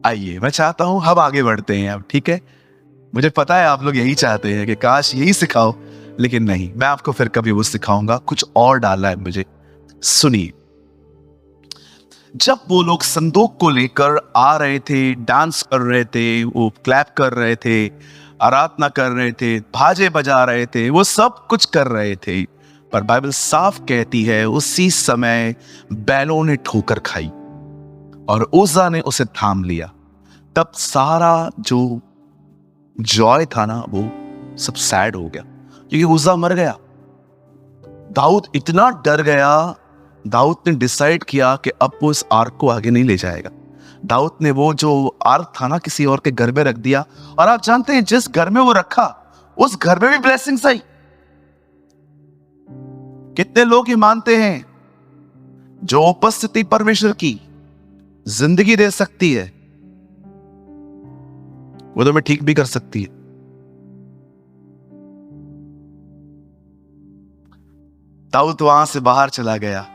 आइए, मैं चाहता हूं हम आगे बढ़ते हैं अब, ठीक है? मुझे पता है आप लोग यही चाहते हैं कि काश यही सिखाओ, लेकिन नहीं, मैं आपको फिर कभी वो सिखाऊंगा, कुछ और डालना है मुझे। सुनिए, जब वो लोग संदूक को लेकर आ रहे थे, डांस कर रहे थे, वो क्लैप कर रहे थे, आराधना कर रहे थे, बाजे बजा रहे थे, वो सब कुछ कर रहे थे, पर बाइबल साफ कहती है उसी समय बैलों ने ठोकर खाई और उज्जा ने उसे थाम लिया। तब सारा जो जॉय था ना, वो सब सैड हो गया, क्योंकि उज्जा मर गया। दाऊद इतना डर गया, दाऊद ने डिसाइड किया कि अब वो इस आर्क को आगे नहीं ले जाएगा। दाऊद ने वो जो आर्क था ना, किसी और के घर में रख दिया, और आप जानते हैं जिस घर में वो रखा, उस घर में भी ब्लेसिंग्स आई। कितने लोग ये मानते हैं जो उपस्थिति परमेश्वर की जिंदगी दे सकती है, वो तो मैं ठीक भी कर सकती है। दाऊद वहां से बाहर चला गया।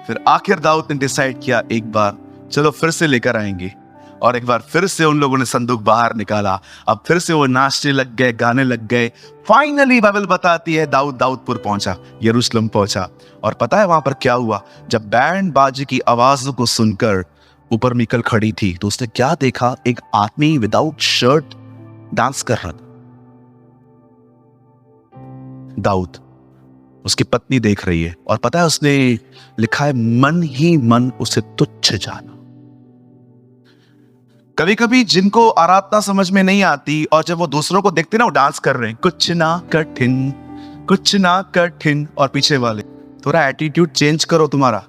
फिर आखिर दाऊद ने डिसाइड किया, एक बार चलो फिर से लेकर आएंगे, और एक बार फिर से उन लोगों ने संदूक बाहर निकाला। अब फिर से वो नाचने लग गए, गाने लग गए। फाइनली बाइबल बताती है दाऊद दाऊदपुर पहुंचा, यरूशलेम पहुंचा। और पता है वहां पर क्या हुआ? जब बैंड बाजे की आवाजों को सुनकर ऊपर मीकल खड़ी थी, तो उसने क्या देखा? एक आदमी विदाउट शर्ट डांस कर रहा था। दाऊद, उसकी पत्नी देख रही है, और पता है उसने लिखा है, मन ही मन उसे तुच्छ जाना। कभी कभी जिनको आराधना समझ में नहीं आती, और जब वो दूसरों को देखते ना वो डांस कर रहे हैं, कुछ ना कठिन, कुछ ना कठिन, और पीछे वाले, थोड़ा एटीट्यूड चेंज करो तुम्हारा।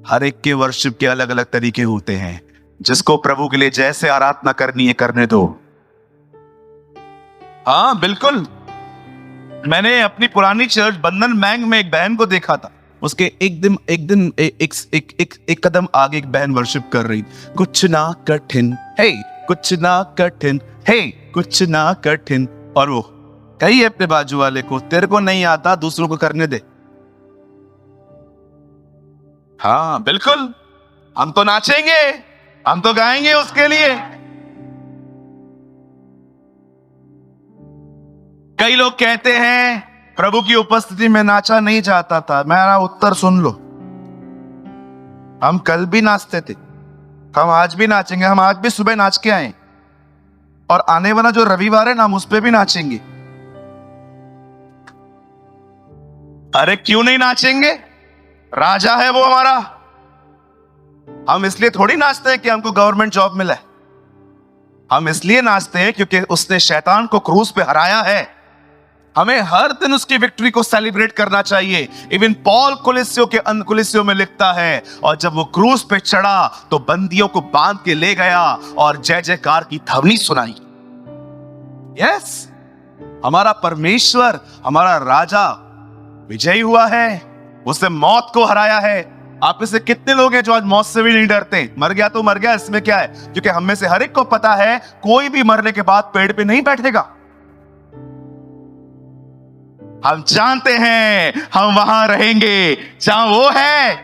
हर एक के वर्शिप के अलग अलग तरीके होते हैं। जिसको प्रभु के लिए जैसे आराधना करनी है करने दो। हाँ बिल्कुल, मैंने अपनी पुरानी चर्च बंधन बैंक में एक बहन को देखा था। उसके एक कदम आगे एक बहन वर्शिप कर रही। कुछ ना कठिन है, कुछ ना कठिन है, कुछ ना कठिन। और वो कही है अपने बाजू वाले को, तेरे को नहीं आता, दूसरों को करने दे। हाँ बिल्कुल, हम तो नाचेंगे, हम तो गाएंगे उसके लिए। कई लोग कहते हैं प्रभु की उपस्थिति में नाचा नहीं जाता था। मेरा उत्तर सुन लो, हम कल भी नाचते थे, हम आज भी नाचेंगे। हम आज भी सुबह नाच के आए, और आने वाला जो रविवार है ना, हम उस पे भी नाचेंगे। अरे क्यों नहीं नाचेंगे? राजा है वो हमारा। हम इसलिए थोड़ी नाचते हैं कि हमको गवर्नमेंट जॉब मिला है। हम इसलिए नाचते हैं क्योंकि उसने शैतान को क्रूस पे हराया है। हमें हर दिन उसकी विक्ट्री को सेलिब्रेट करना चाहिए। इवन पॉल कुलिस्सियों में लिखता है, और जब वो क्रूस पे चढ़ा तो बंदियों को बांध के ले गया और जय जयकार की ध्वनि सुनाई। यस, हमारा परमेश्वर, हमारा राजा विजयी हुआ है, उसने मौत को हराया है। आप में से कितने लोग हैं जो आज मौत से भी नहीं डरते? मर गया तो मर गया, इसमें क्या है? क्योंकि हम में से हर एक को पता है कोई भी मरने के बाद पेड़ पे नहीं बैठेगा। हम जानते हैं हम वहां रहेंगे जहां वो है।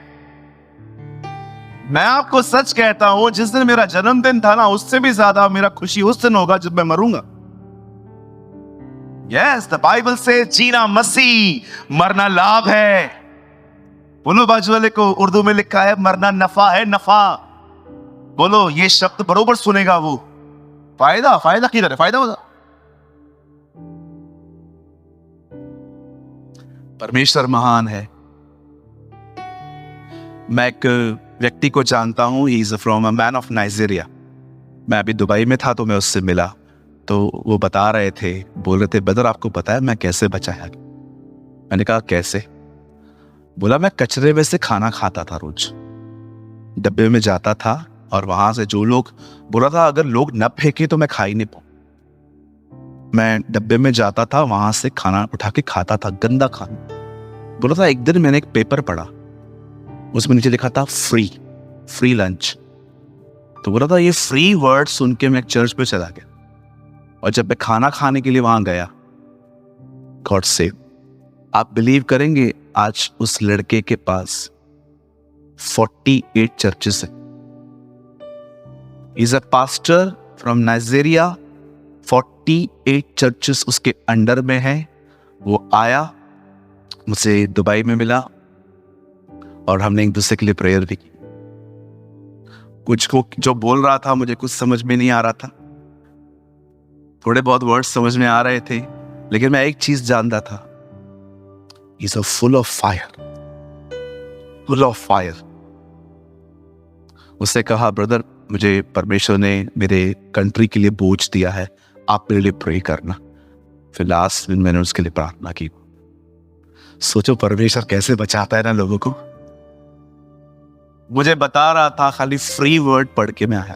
मैं आपको सच कहता हूं, जिस दिन मेरा जन्मदिन था ना, उससे भी ज्यादा मेरा खुशी उस दिन होगा जब मैं मरूंगा। यस, द बाइबल से जीना मसीह, मरना लाभ है। बोलो बाजू वाले को, उर्दू में लिखा है मरना नफा है, नफा। बोलो, ये शब्द बरोबर सुनेगा वो। फायदा, फायदा किधर है? फायदा होगा। परमेश्वर महान है। मैं एक व्यक्ति को जानता हूं, he is from a man of Nigeria. मैं अभी दुबई में था तो मैं उससे मिला, तो वो बता रहे थे, बोल रहे थे ब्रदर आपको पता है मैं कैसे बचाया? मैंने कहा कैसे? बोला मैं कचरे में से खाना खाता था, रोज डब्बे में जाता था और वहां से जो लोग, बोला था अगर लोग न फेंके तो मैं खा ही नहीं पाऊं। मैं डब्बे में जाता था, वहां से खाना उठा के खाता था, गंदा खाना। बोला था एक दिन मैंने एक पेपर पढ़ा, उसमें नीचे लिखा था फ्री लंच। तो बोला था ये फ्री वर्ड सुन के मैं चर्च पे चला गया, और जब मैं खाना खाने के लिए वहां गया, गॉड सेव, आप बिलीव करेंगे आज उस लड़के के पास 48 चर्चेस है। Is a pastor from Nigeria, 48 churches उसके अंडर में है। वो आया, मुझे दुबई में मिला और हमने एक दूसरे के लिए प्रेयर भी की। कुछ को जो बोल रहा था मुझे कुछ समझ में नहीं आ रहा था, थोड़े बहुत वर्ड्स समझ में आ रहे थे, लेकिन मैं एक चीज जानता था, is a full of fire. उससे कहा ब्रदर मुझे परमेश्वर ने मेरे कंट्री के लिए बोझ दिया है, आप मेरे लिए प्रे करना। फिर लास्ट दिन मैंने उसके लिए प्रार्थना की। सोचो परमेश्वर कैसे बचाता है ना लोगों को। मुझे बता रहा था, खाली फ्री वर्ड पढ़ के मैं आया,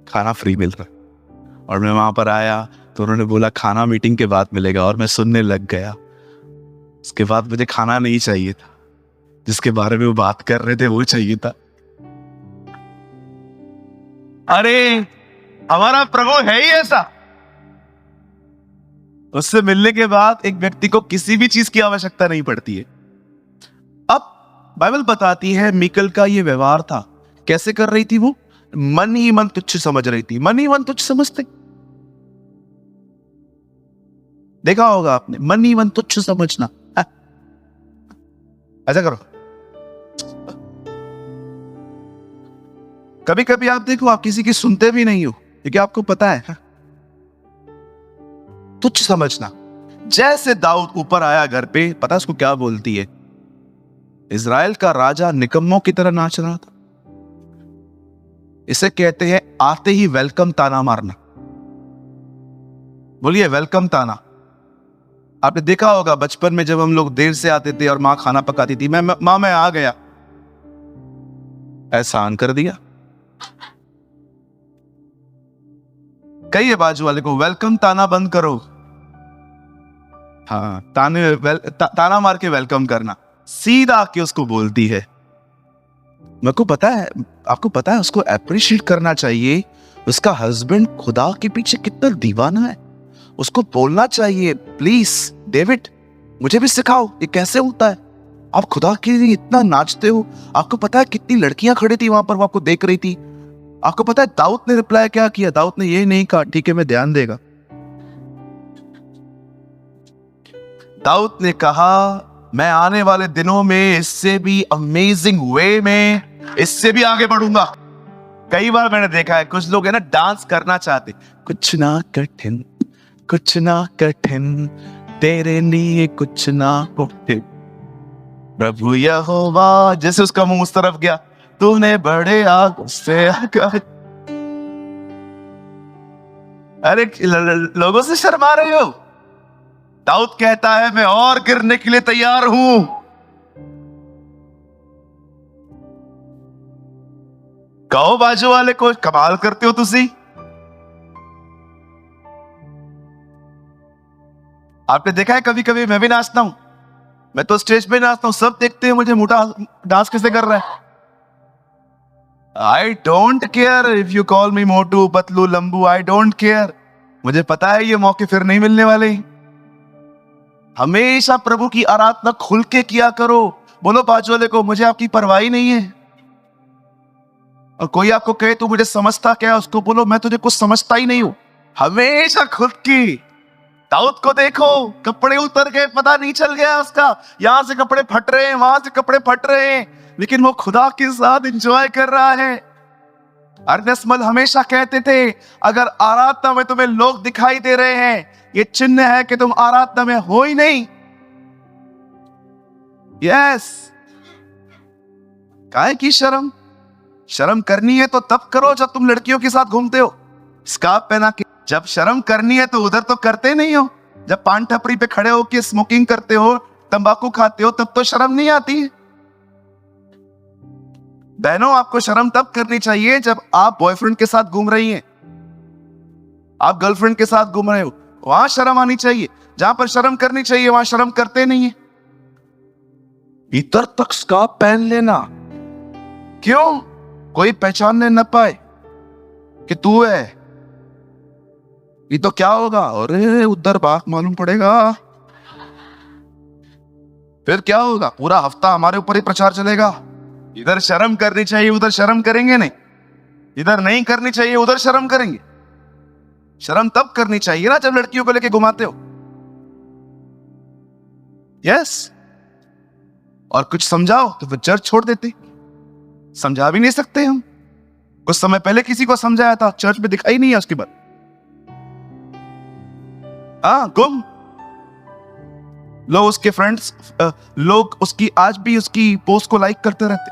खाना फ्री मिल रहा, और मैं वहां पर आया तो उन्होंने बोला खाना मीटिंग के बाद मिलेगा, और मैं सुनने लग गया। उसके बाद मुझे खाना नहीं चाहिए था, जिसके बारे में वो बात कर रहे थे वो चाहिए था। अरे हमारा प्रभु है ही ऐसा, उससे मिलने के बाद एक व्यक्ति को किसी भी चीज की आवश्यकता नहीं पड़ती है। अब बाइबल बताती है मीकल का ये व्यवहार था, कैसे कर रही थी वो? मन ही मन तुच्छ समझ रही थी। मन ही मन तुच्छ समझते, देखा होगा आपने, मन ही मन तुच्छ समझना। ऐसा करो, कभी कभी आप देखो आप किसी की सुनते भी नहीं हो, क्योंकि आपको पता है तुच्छ समझना। जैसे दाऊद ऊपर आया घर पे, पता उसको क्या बोलती है? इज़राइल का राजा निकम्मों की तरह नाच रहा था। इसे कहते हैं आते ही वेलकम ताना मारना। बोलिए वेलकम ताना। आपने देखा होगा बचपन में जब हम लोग देर से आते थे और मां खाना पकाती थी, मां मैं आ गया, एहसान कर दिया। कहिए बाजू वाले को वेलकम ताना बंद करो। हाँ, ताना मार के वेलकम करना, सीधा आके उसको बोलती है। मेरे को पता है, आपको पता है उसको अप्रिशिएट करना चाहिए। उसका हस्बैंड खुदा के पीछे कितना दीवाना है, उसको बोलना चाहिए प्लीज डेविड मुझे भी सिखाओ ये कैसे होता है। आप खुदा के लिए इतना नाचते हो। आपको पता है कितनी लड़कियां खड़ी थी वहां पर, वो आपको देख रही थी। आपको पता है दाऊद ने रिप्लाई क्या किया? दाऊद ने ये नहीं कहा ठीक है मैं ध्यान देगा। दाऊद ने कहा मैं आने वाले दिनों में इससे भी अमेजिंग वे में इससे भी आगे बढ़ूंगा। कई बार मैंने देखा है कुछ लोग है ना डांस करना चाहते, कुछ ना कठिन तेरे लिए कुछ ना कठिन, प्रभु यहोवा, जैसे उसका मुंह उस तरफ गया, तूने बड़े आग से अरे लोगों से शर्मा रहे हो। दाऊद कहता है मैं और गिरने के लिए तैयार हूं। कहो बाजू वाले को कमाल करते हो तुसी। आपने देखा है कभी कभी मैं भी नाचता हूं, मैं तो स्टेज पे नाचता हूं, सब देखते हैं मुझे मोटा डांस कैसे कर रहा है। I don't care if you call me Motu Patlu Lambu, I don't care. मुझे पता है ये मौके फिर नहीं मिलने वाले। हमेशा प्रभु की आराधना खुल के किया करो। बोलो बाजू वाले को मुझे आपकी परवाह नहीं है। और कोई आपको कहे तू मुझे समझता क्या, उसको बोलो मैं तुझे कुछ समझता ही नहीं हूं। हमेशा खुद की। दाऊद को देखो, कपड़े उतर गए, पता नहीं चल गया उसका, यहां से कपड़े फट रहे हैं, वहां से कपड़े फट रहे हैं, लेकिन वो खुदा के साथ एंजॉय कर रहा है। अर्नेस्ट मल हमेशा कहते थे अगर आराधना में तुम्हें लोग दिखाई दे रहे हैं, ये चिन्ह है कि तुम आराधना में हो ही नहीं। यस, काहे की शर्म? शर्म करनी है तो तब करो जब तुम लड़कियों के साथ घूमते हो। स्कार्फ पहना के। जब शर्म करनी है तो उधर तो करते नहीं हो। जब पान टपरी पे खड़े होके स्मोकिंग करते हो, तंबाकू खाते हो, तब तो शर्म नहीं आती है। बहनों, आपको शर्म तब करनी चाहिए जब आप बॉयफ्रेंड के साथ घूम रही हैं, आप गर्लफ्रेंड के साथ घूम रहे हो, वहां शर्म आनी चाहिए। जहां पर शर्म करनी चाहिए वहां शर्म करते नहीं है। इतर तक स्कार्फ पहन लेना, क्यों? कोई पहचानने न पाए कि तू है। ये तो क्या होगा? अरे उधर बात मालूम पड़ेगा, फिर क्या होगा? पूरा हफ्ता हमारे ऊपर ही प्रचार चलेगा। इधर शर्म करनी चाहिए उधर शर्म करेंगे नहीं, इधर नहीं करनी चाहिए उधर शर्म करेंगे। शर्म तब करनी चाहिए ना जब लड़कियों को लेके घुमाते हो। यस। और कुछ समझाओ तो फिर चर्च छोड़ देते। समझा भी नहीं सकते हम। कुछ समय पहले किसी को समझाया था, चर्च में दिखाई नहीं है उसके बाद। गुम। लोग उसके फ्रेंड्स, लोग उसकी आज भी उसकी पोस्ट को लाइक करते रहते।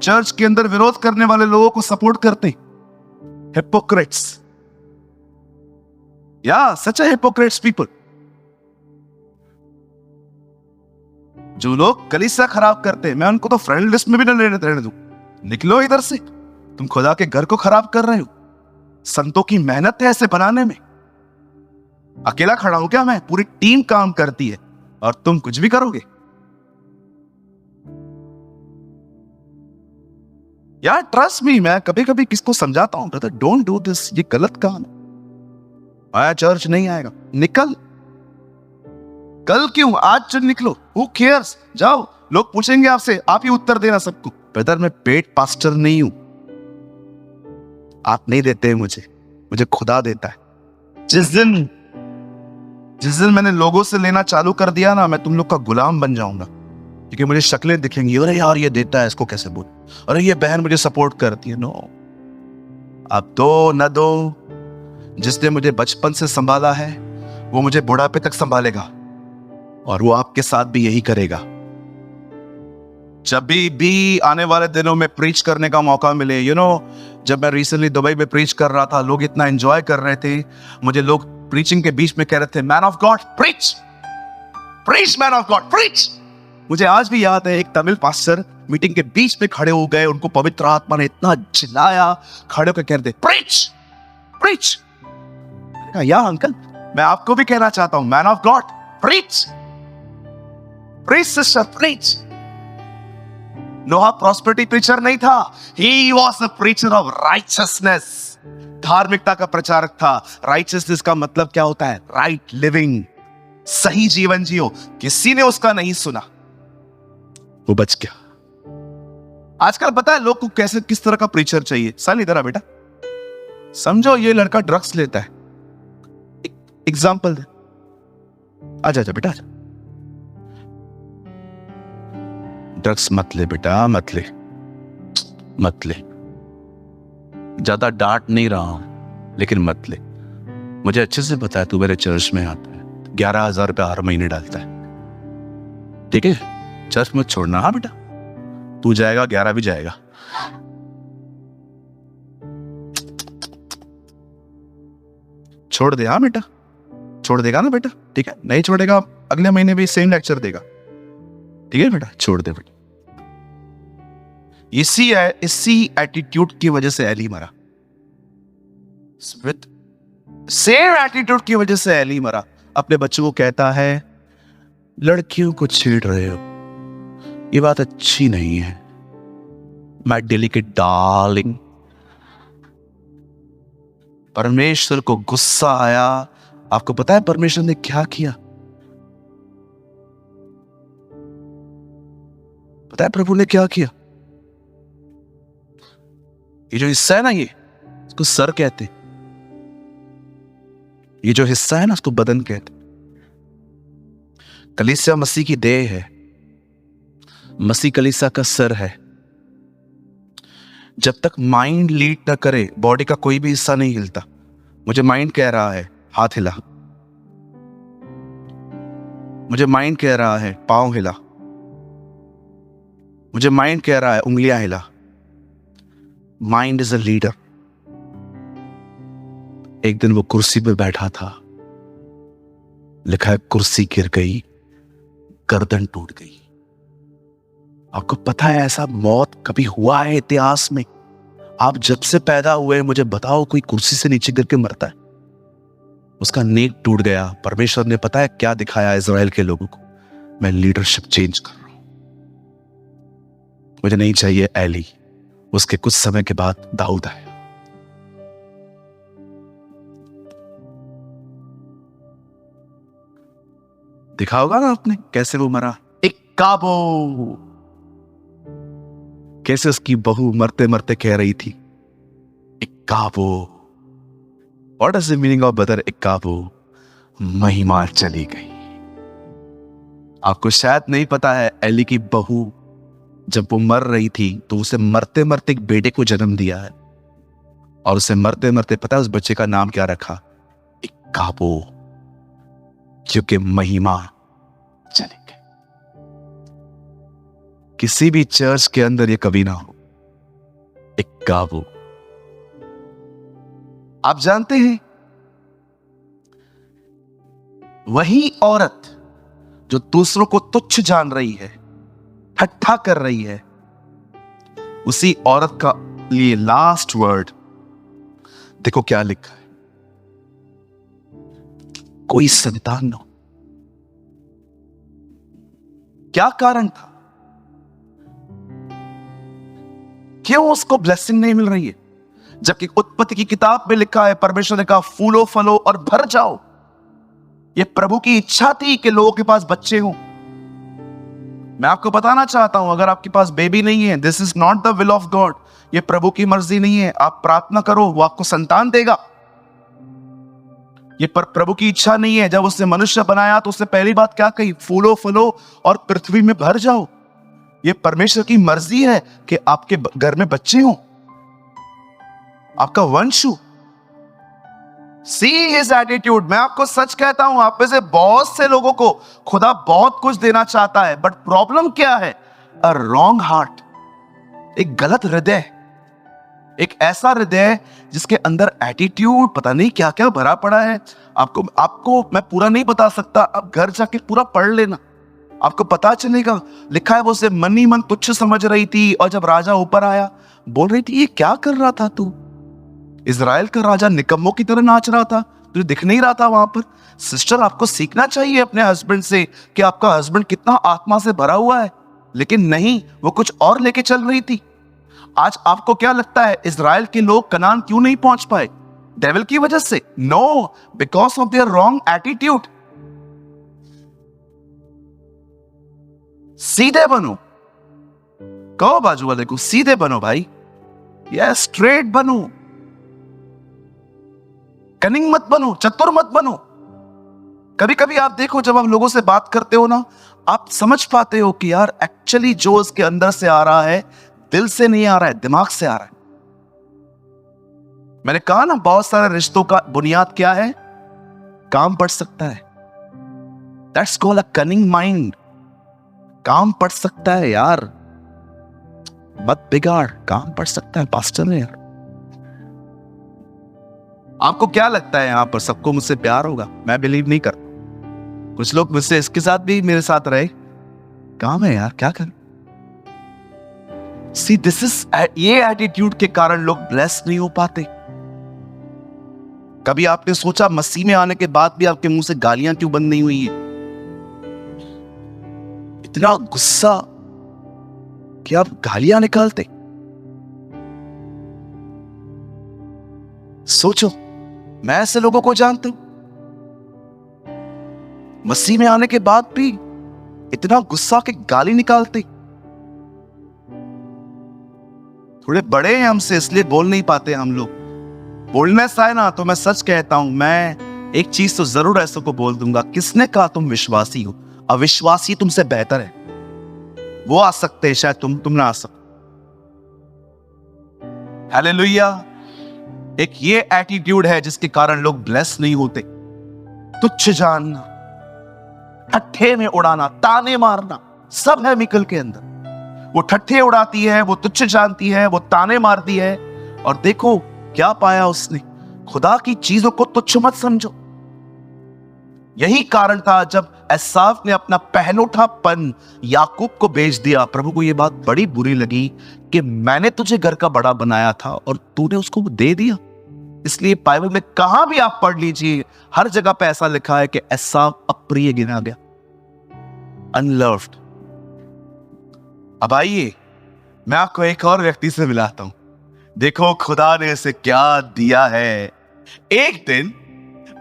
चर्च के अंदर विरोध करने वाले लोगों को सपोर्ट करते। हिपोक्रेट्स। या सच है, हिपोक्रेट्स पीपल। जो लोग कलीसिया खराब करते, मैं उनको तो फ्रेंड लिस्ट में भी न रहने दूं। निकलो इधर से, तुम खुदा के घर को खराब कर रहे हो। संतों की मेहनत है ऐसे बनाने में। अकेला खड़ा हूं क्या मैं? पूरी टीम काम करती है और तुम कुछ भी करोगे? यार ट्रस्ट मी, मैं कभी कभी किसको समझाता हूं, ब्रदर डोंट डू दिस, ये गलत काम है। आया चर्च नहीं आएगा, निकल। कल क्यों, आज चल निकलो। Who cares? जाओ, लोग पूछेंगे आपसे, आप ही उत्तर देना सबको। ब्रदर मैं पेड पास्टर नहीं हूं, आप नहीं देते मुझे खुदा देता है। जिस दिन मैंने लोगों से लेना चालू कर दिया ना, मैं तुम लोग का गुलाम बन जाऊंगा। क्योंकि मुझे शक्लें दिखेंगी, अरे यार ये देता है, इसको कैसे बोल, अरे ये बहन मुझे सपोर्ट करती है। नो, अब दो न दो। जिसने मुझे बचपन से संभाला है वो मुझे बुढ़ापे तक संभालेगा, और वो आपके साथ भी यही करेगा। जब भी आने वाले दिनों में प्रीच करने का मौका मिले, जब मैं रिसेंटली दुबई में प्रीच कर रहा था, लोग इतना एंजॉय कर रहे थे। मुझे लोग प्रीचिंग के बीच में कह रहे थे, man of God preach, preach man of God preach. मुझे आज भी याद है, एक तमिल पास्टर मीटिंग के बीच में खड़े हो गए, उनको पवित्र आत्मा ने इतना चिल्लाया, खड़े होकर कह रहे थे प्रीच प्रीच। या अंकल, मैं आपको भी कहना चाहता हूं, man of God preach, preach sister preach. Noah prosperity preacher नहीं था, he was a preacher of righteousness. धार्मिकता का प्रचारक था। राइचसनेस का मतलब क्या होता है? राइट लिविंग, सही जीवन जियो। किसी ने उसका नहीं सुना, वो बच गया। आजकल पता है लोग को कैसे, किस तरह का प्रीचर चाहिए। सन इधर आ बेटा, समझो ये लड़का ड्रग्स लेता है, एग्जाम्पल दे। आजा आजा बेटा, आजा। ड्रग्स मत ले बेटा, मत ले, मत ले। ज्यादा डांट नहीं रहा हूं, लेकिन मत ले। मुझे अच्छे से पता है तू मेरे चर्च में आता है, 11,000 रुपया हर महीने डालता है, ठीक है? चर्च मत छोड़ना। हाँ बेटा, तू जाएगा 11 भी जाएगा। छोड़ दे। हाँ बेटा, छोड़ देगा ना बेटा? ठीक है, नहीं छोड़ेगा अगले महीने भी सेम लेक्चर देगा, ठीक है बेटा? छोड़ दे बेटा। इसी एटीट्यूड की वजह से एली मरा। सेम एटीट्यूड की वजह से एली मरा। अपने बच्चों को कहता है, लड़कियों को छेड़ रहे हो, ये बात अच्छी नहीं है, माय डेलिकेट डार्लिंग। परमेश्वर को गुस्सा आया। आपको पता है परमेश्वर ने क्या किया? पता है प्रभु ने क्या किया? ये जो हिस्सा है ना, ये इसको सर कहते, ये जो हिस्सा है ना उसको बदन कहते। कलीसिया मसीह की देह है, मसीह कलीसिया का सर है। जब तक माइंड लीड ना करे, बॉडी का कोई भी हिस्सा नहीं हिलता। मुझे माइंड कह रहा है हाथ हिला, मुझे माइंड कह रहा है पांव हिला, मुझे माइंड कह रहा है उंगलियां हिला। Mind is a leader. एक दिन वो कुर्सी पे बैठा था, लिखा है कुर्सी गिर गई, गर्दन टूट गई। आपको पता है ऐसा मौत कभी हुआ है इतिहास में? आप जब से पैदा हुए मुझे बताओ कोई कुर्सी से नीचे गिर के मरता है? उसका नेक टूट गया। परमेश्वर ने पता है क्या दिखाया इजराइल के लोगों को? मैं लीडरशिप चेंज कर रहा हूं, मुझे नहीं चाहिए एली। उसके कुछ समय के बाद दाऊद आया। देखा होगा ना आपने कैसे वो मरा, एक काबो। कैसे उसकी बहू मरते मरते कह रही थी इक्काबो। What is the meaning of brother इक्काबो? महिमा चली गई। आपको शायद नहीं पता है, एली की बहू जब वो मर रही थी तो उसे मरते मरते एक बेटे को जन्म दिया है, और उसे मरते मरते पता है उस बच्चे का नाम क्या रखा? इक्काबो, क्योंकि महिमा चली गई। किसी भी चर्च के अंदर ये कभी ना हो, इक्काबो। आप जानते हैं वही औरत जो दूसरों को तुच्छ जान रही है, ठट्ठा कर रही है, उसी औरत का लिए लास्ट वर्ड देखो क्या लिखा है, कोई संतान न हो। क्या कारण था? क्यों उसको ब्लेसिंग नहीं मिल रही है? जबकि उत्पत्ति की किताब में लिखा है, परमेश्वर ने कहा फूलो फलो और भर जाओ। यह प्रभु की इच्छा थी कि लोगों के पास बच्चे हों। मैं आपको बताना चाहता हूं, अगर आपके पास बेबी नहीं है, this is not the will of God. यह प्रभु की मर्जी नहीं है। आप प्रार्थना करो, वो आपको संतान देगा। यह प्रभु की इच्छा नहीं है। जब उसने मनुष्य बनाया तो उसने पहली बात क्या कही? फूलो फलो और पृथ्वी में भर जाओ। यह परमेश्वर की मर्जी है कि आपके घर में बच्चे हों, आपका वंश हो। See his attitude. मैं आपको सच कहता हूं, आप में से बहुत से लोगों को खुदा बहुत कुछ देना चाहता है, बट प्रॉब्लम क्या है? अ रॉन्ग हार्ट, एक गलत हृदय, एक ऐसा हृदय जिसके अंदर एटीट्यूड पता नहीं क्या क्या भरा पड़ा है। आपको मैं पूरा नहीं बता सकता, अब घर जाके पूरा पढ़ लेना, आपको पता चलेगा। लिखा है वो उसे मन ही मन तुच्छ समझ रही थी, और जब राजा ऊपर आया बोल रही थी ये क्या कर रहा था तू? इजराइल का राजा निकम्मों की तरह नाच रहा था, तुझे दिख नहीं रहा था वहां पर? सिस्टर, आपको सीखना चाहिए अपने हस्बैंड से कि आपका हस्बैंड कितना आत्मा से भरा हुआ है, लेकिन नहीं, वो कुछ और लेके चल रही थी। आज आपको क्या लगता है इजराइल के लोग कनान क्यों नहीं पहुंच पाए? डेविल की वजह से? No, because of their wrong attitude. सीधे बनो। कहो बाजू वाले को सीधे बनो भाई, या स्ट्रेट बनो। कनिंग मत बनो, चतुर मत बनो। कभी कभी आप देखो, जब आप लोगों से बात करते हो ना, आप समझ पाते हो कि यार एक्चुअली जो उसके अंदर से आ रहा है दिल से नहीं आ रहा है, दिमाग से आ रहा है। मैंने कहा ना, बहुत सारे रिश्तों का बुनियाद क्या है? काम पड़ सकता है। That's called a cunning mind. काम पड़ सकता है यार, मत बिगाड़, काम पड़ सकता है। पास्टर ने यार, आपको क्या लगता है यहां पर सबको मुझसे प्यार होगा? मैं बिलीव नहीं करता। कुछ लोग मुझसे इसके साथ भी मेरे साथ रहे, काम है यार, क्या कर। सी दिस इज, ये एटीट्यूड के कारण लोग ब्लेस नहीं हो पाते। कभी आपने सोचा मसीह में आने के बाद भी आपके मुंह से गालियां क्यों बंद नहीं हुई है? इतना गुस्सा कि आप गालियां निकालते। सोचो, मैं ऐसे लोगों को जानता हूं, मसीह में आने के बाद भी इतना गुस्सा के गाली निकालते। थोड़े बड़े हैं हमसे, इसलिए बोल नहीं पाते हम लोग। बोलने से है ना, तो मैं सच कहता हूं, मैं एक चीज तो जरूर ऐसों को बोल दूंगा, किसने कहा तुम विश्वासी हो? अविश्वासी तुमसे बेहतर है। वो आ सकते हैं, शायद तुम ना आ सकते। हालेलुया। एक ये एटीट्यूड है जिसके कारण लोग ब्लेस नहीं होते। तुच्छ जानना, ठट्ठे में उड़ाना, ताने मारना, सब है मिकल के अंदर। वो ठट्ठे उड़ाती है, वो तुच्छ जानती है, वो ताने मारती है, और देखो क्या पाया उसने? खुदा की चीजों को तुच्छ मत समझो। यही कारण था जब एसाव ने अपना पहलोठापन याकूब को बेच दिया, प्रभु को यह बात बड़ी बुरी लगी कि मैंने तुझे घर का बड़ा बनाया था और तूने उसको दे दिया। इसलिए बाइबल में कहां भी आप पढ़ लीजिए, हर जगह पे ऐसा लिखा है कि एसाव अप्रिय गिना गया, अनलव्ड। अब आइए मैं आपको एक और व्यक्ति से मिलाता हूं। देखो खुदा ने इसे क्या दिया है। एक दिन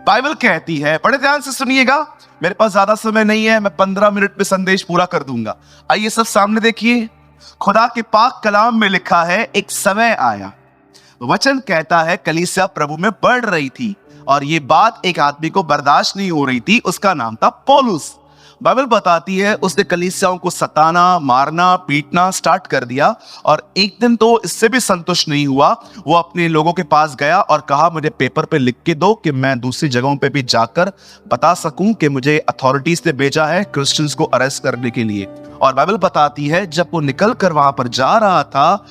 बाइबल कहती है, बड़े ध्यान से सुनिएगा, मेरे पास ज्यादा समय नहीं है, मैं 15 मिनट में संदेश पूरा कर दूंगा। आइए सब सामने देखिए, खुदा के पाक कलाम में लिखा है, एक समय आया, वचन कहता है कलीसिया प्रभु में बढ़ रही थी और ये बात एक आदमी को बर्दाश्त नहीं हो रही थी, उसका नाम था पौलुस। बाइबल बताती है उसने कलीसियाओं को सताना, मारना, पीटना स्टार्ट कर दिया और एक दिन तो इससे भी संतुष्ट नहीं हुआ, वो अपने लोगों के पास गया और कहा मुझे पेपर पे लिख के दो कि मैं दूसरी जगहों पे भी जाकर बता सकूं कि मुझे अथॉरिटीज ने भेजा है क्रिश्चियंस को अरेस्ट करने के लिए। और बाइबल बताती है जब वो निकल कर वहां पर जा रहा था,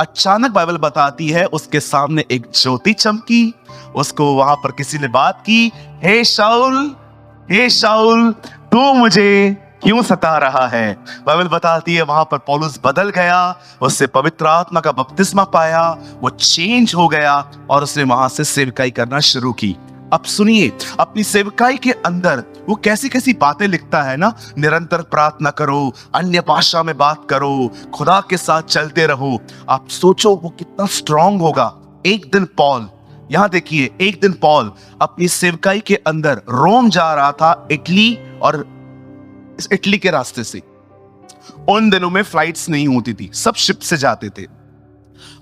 अचानक बाइबल बताती है उसके सामने एक ज्योति चमकी, उसको वहां पर किसी ने बात की, हे शाऊल तू मुझे क्यों सता रहा है। बाइबल बताती है वहां पर पौलुस बदल गया, उससे पवित्र आत्मा का बपतिस्मा पाया, वो चेंज हो गया और उसने वहां से सेवकाई करना शुरू की। अब सुनिए, अपनी सेवकाई के अंदर वो कैसी कैसी बातें लिखता है ना, निरंतर प्रार्थना करो, अन्य भाषा में बात करो, खुदा के साथ चलते रहो। आप सोचो वो कितना स्ट्रांग होगा। एक दिन पॉल, यहां देखिए, एक दिन पॉल अपनी सेवकाई के अंदर रोम जा रहा था, इटली, और इस इटली के रास्ते से उन दिनों में फ्लाइट्स नहीं होती थी, सब शिप से जाते थे।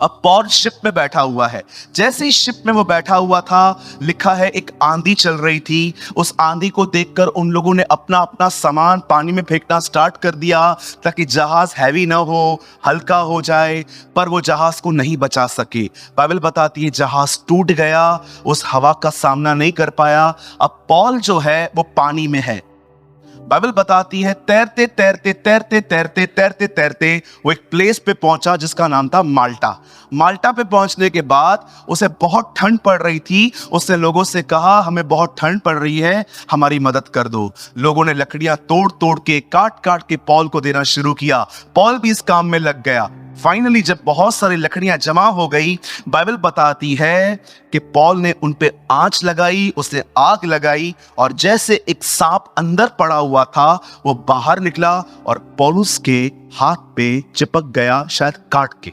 अब पॉल शिप में बैठा हुआ है, जैसे ही शिप में वो बैठा हुआ था, लिखा है एक आंधी चल रही थी। उस आंधी को देखकर उन लोगों ने अपना अपना सामान पानी में फेंकना स्टार्ट कर दिया ताकि जहाज हैवी ना हो, हल्का हो जाए, पर वो जहाज को नहीं बचा सके। बाइबल बताती है जहाज टूट गया, उस हवा का सामना नहीं कर पाया। अब पॉल जो है वो पानी में है। बाइबल बताती है तैरते तैरते तैरते तैरते तैरते तैरते वो एक प्लेस पे पहुंचा जिसका नाम था माल्टा। माल्टा पे पहुंचने के बाद उसे बहुत ठंड पड़ रही थी। उसने लोगों से कहा हमें बहुत ठंड पड़ रही है, हमारी मदद कर दो। लोगों ने लकड़ियां तोड़ तोड़ के, काट काट के पॉल को देना शुरू किया। पॉल भी इस काम में लग गया। फाइनली जब बहुत सारी लकड़ियां जमा हो गई, बाइबल बताती है कि पॉल ने उन पे आंच लगाई, उसने आग लगाई और जैसे एक सांप अंदर पड़ा हुआ था वो बाहर निकला और पौलुस के हाथ पे चिपक गया, शायद काट के।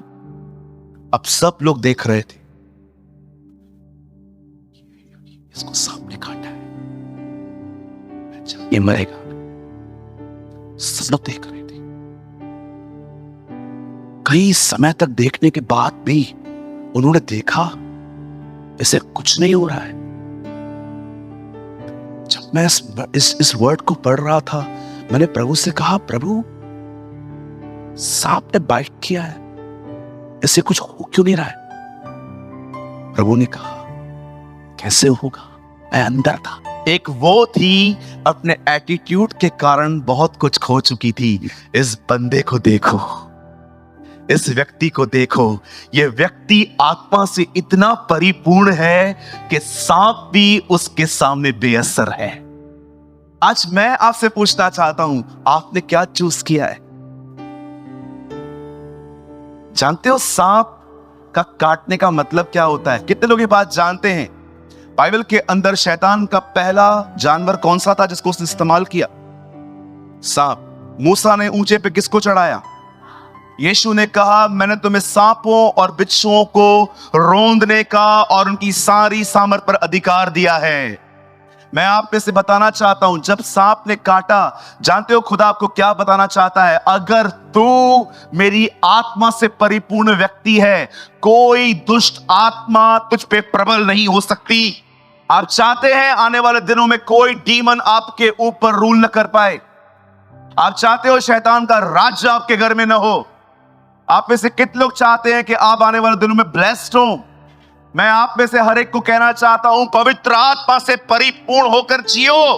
अब सब लोग देख रहे थे, इसको सांप ने काटा है, ये मरेगा। सब लोग देख रहे थे। कई समय तक देखने के बाद भी उन्होंने देखा इसे कुछ नहीं हो रहा है। जब मैं इस वर्ड को पढ़ रहा था, मैंने प्रभु से कहा, प्रभु सांप ने बाइट किया है, इसे कुछ हो क्यों नहीं रहा है। प्रभु ने कहा कैसे होगा, मैं अंदर था। एक वो थी अपने एटीट्यूड के कारण बहुत कुछ खो चुकी थी। इस बंदे को देखो, इस व्यक्ति को देखो, यह व्यक्ति आत्मा से इतना परिपूर्ण है कि सांप भी उसके सामने बेअसर है। आज मैं आपसे पूछना चाहता हूं, आपने क्या चूज किया है? जानते हो सांप का काटने का मतलब क्या होता है? कितने लोग ये बात जानते हैं? बाइबल के अंदर शैतान का पहला जानवर कौन सा था जिसको उसने इस्तेमाल किया? सांप। मूसा ने ऊंचे पे किसको चढ़ाया? यीशु ने कहा मैंने तुम्हें सांपों और बिच्छुओं को रौंदने का और उनकी सारी सामर्थ पर अधिकार दिया है। मैं आप में से बताना चाहता हूं, जब सांप ने काटा, जानते हो खुदा आपको क्या बताना चाहता है? अगर तू मेरी आत्मा से परिपूर्ण व्यक्ति है, कोई दुष्ट आत्मा तुझ पे प्रबल नहीं हो सकती। आप चाहते हैं आने वाले दिनों में कोई डीमन आपके ऊपर रूल न कर पाए? आप चाहते हो शैतान का राज्य आपके घर में न हो? आप में से कितने लोग चाहते हैं कि आप आने वाले दिनों में ब्लेस्ड हो? मैं आप में से हर एक को कहना चाहता हूं, पवित्र आत्मा से परिपूर्ण होकर जियो।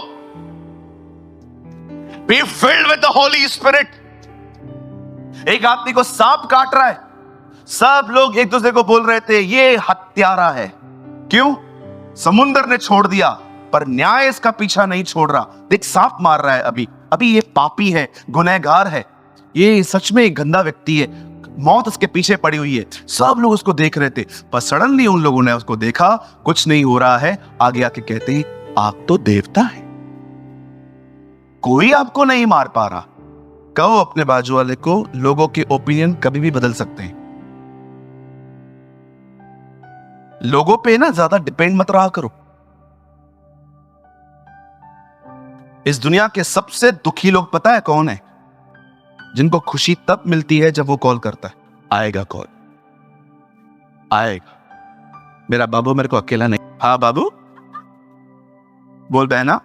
Be filled with the holy spirit. एक आदमी को सांप काट रहा है, सब लोग एक दूसरे को बोल रहे थे ये हत्यारा है। क्यों? समुंदर ने छोड़ दिया, पर न्याय इसका पीछा नहीं छोड़ रहा। देख, सांप मार रहा है अभी अभी। ये पापी है, गुनहगार है, ये सच में एक गंदा व्यक्ति है। मौत उसके पीछे पड़ी हुई है। सब लोग उसको देख रहे थे, पर सडनली उन लोगों ने उसको देखा, कुछ नहीं हो रहा है। आगे आके कहते हैं, आप तो देवता है, कोई आपको नहीं मार पा रहा। कहो अपने बाजू वाले को, लोगों के ओपिनियन कभी भी बदल सकते हैं। लोगों पे ना ज्यादा डिपेंड मत रहा करो। इस दुनिया के सबसे दुखी लोग पता है कौन है? जिनको खुशी तब मिलती है जब वो कॉल करता है। आएगा कॉल, आएगा। मेरा बाबू मेरे को अकेला नहीं। हाँ बाबू, बोल बहना।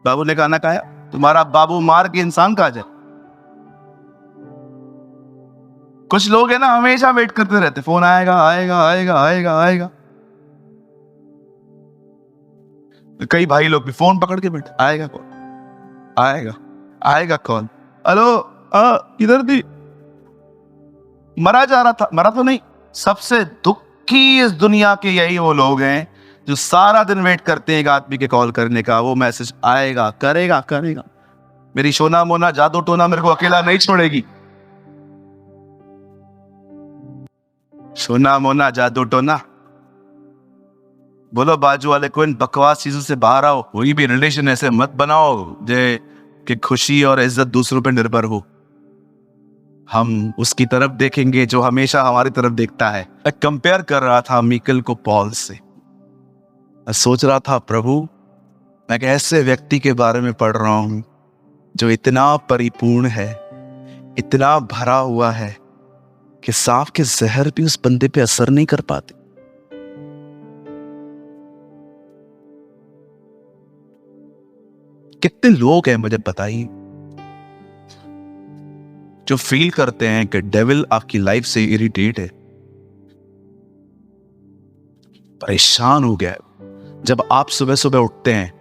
बाबू ने खाना खाया? तुम्हारा बाबू मार के इंसान कहा जाए। कुछ लोग है ना, हमेशा वेट करते रहते, फोन आएगा आएगा आएगा आएगा आएगा। कई भाई लोग भी फोन पकड़ के बैठे, आएगा कॉल, आएगा आएगा कॉल। हेलो, किधर थी? मरा जा रहा था। मरा तो नहीं। सबसे दुखी इस दुनिया के यही वो लोग हैं जो सारा दिन वेट करते हैं एक आदमी के कॉल करने का। वो मैसेज आएगा, करेगा करेगा। मेरी सोना मोना जादू टोना मेरे को अकेला नहीं छोड़ेगी। सोना मोना जादू टोना, बोलो बाजू वाले को इन बकवास चीजों से बाहर आओ। कोई भी रिलेशन ऐसे मत बनाओ जे कि खुशी और इज्जत दूसरों पर निर्भर हो। हम उसकी तरफ देखेंगे जो हमेशा हमारी तरफ देखता है। मैं कंपेयर कर रहा था मीकल को पॉल से। मैं सोच रहा था, प्रभु मैं एक ऐसे व्यक्ति के बारे में पढ़ रहा हूं जो इतना परिपूर्ण है, इतना भरा हुआ है कि सांप के जहर भी उस बंदे पे असर नहीं कर पाते। कितने लोग हैं मुझे बताइए जो फील करते हैं कि डेविल आपकी लाइफ से इरिटेट है, परेशान हो गया है। जब आप सुबह सुबह उठते हैं,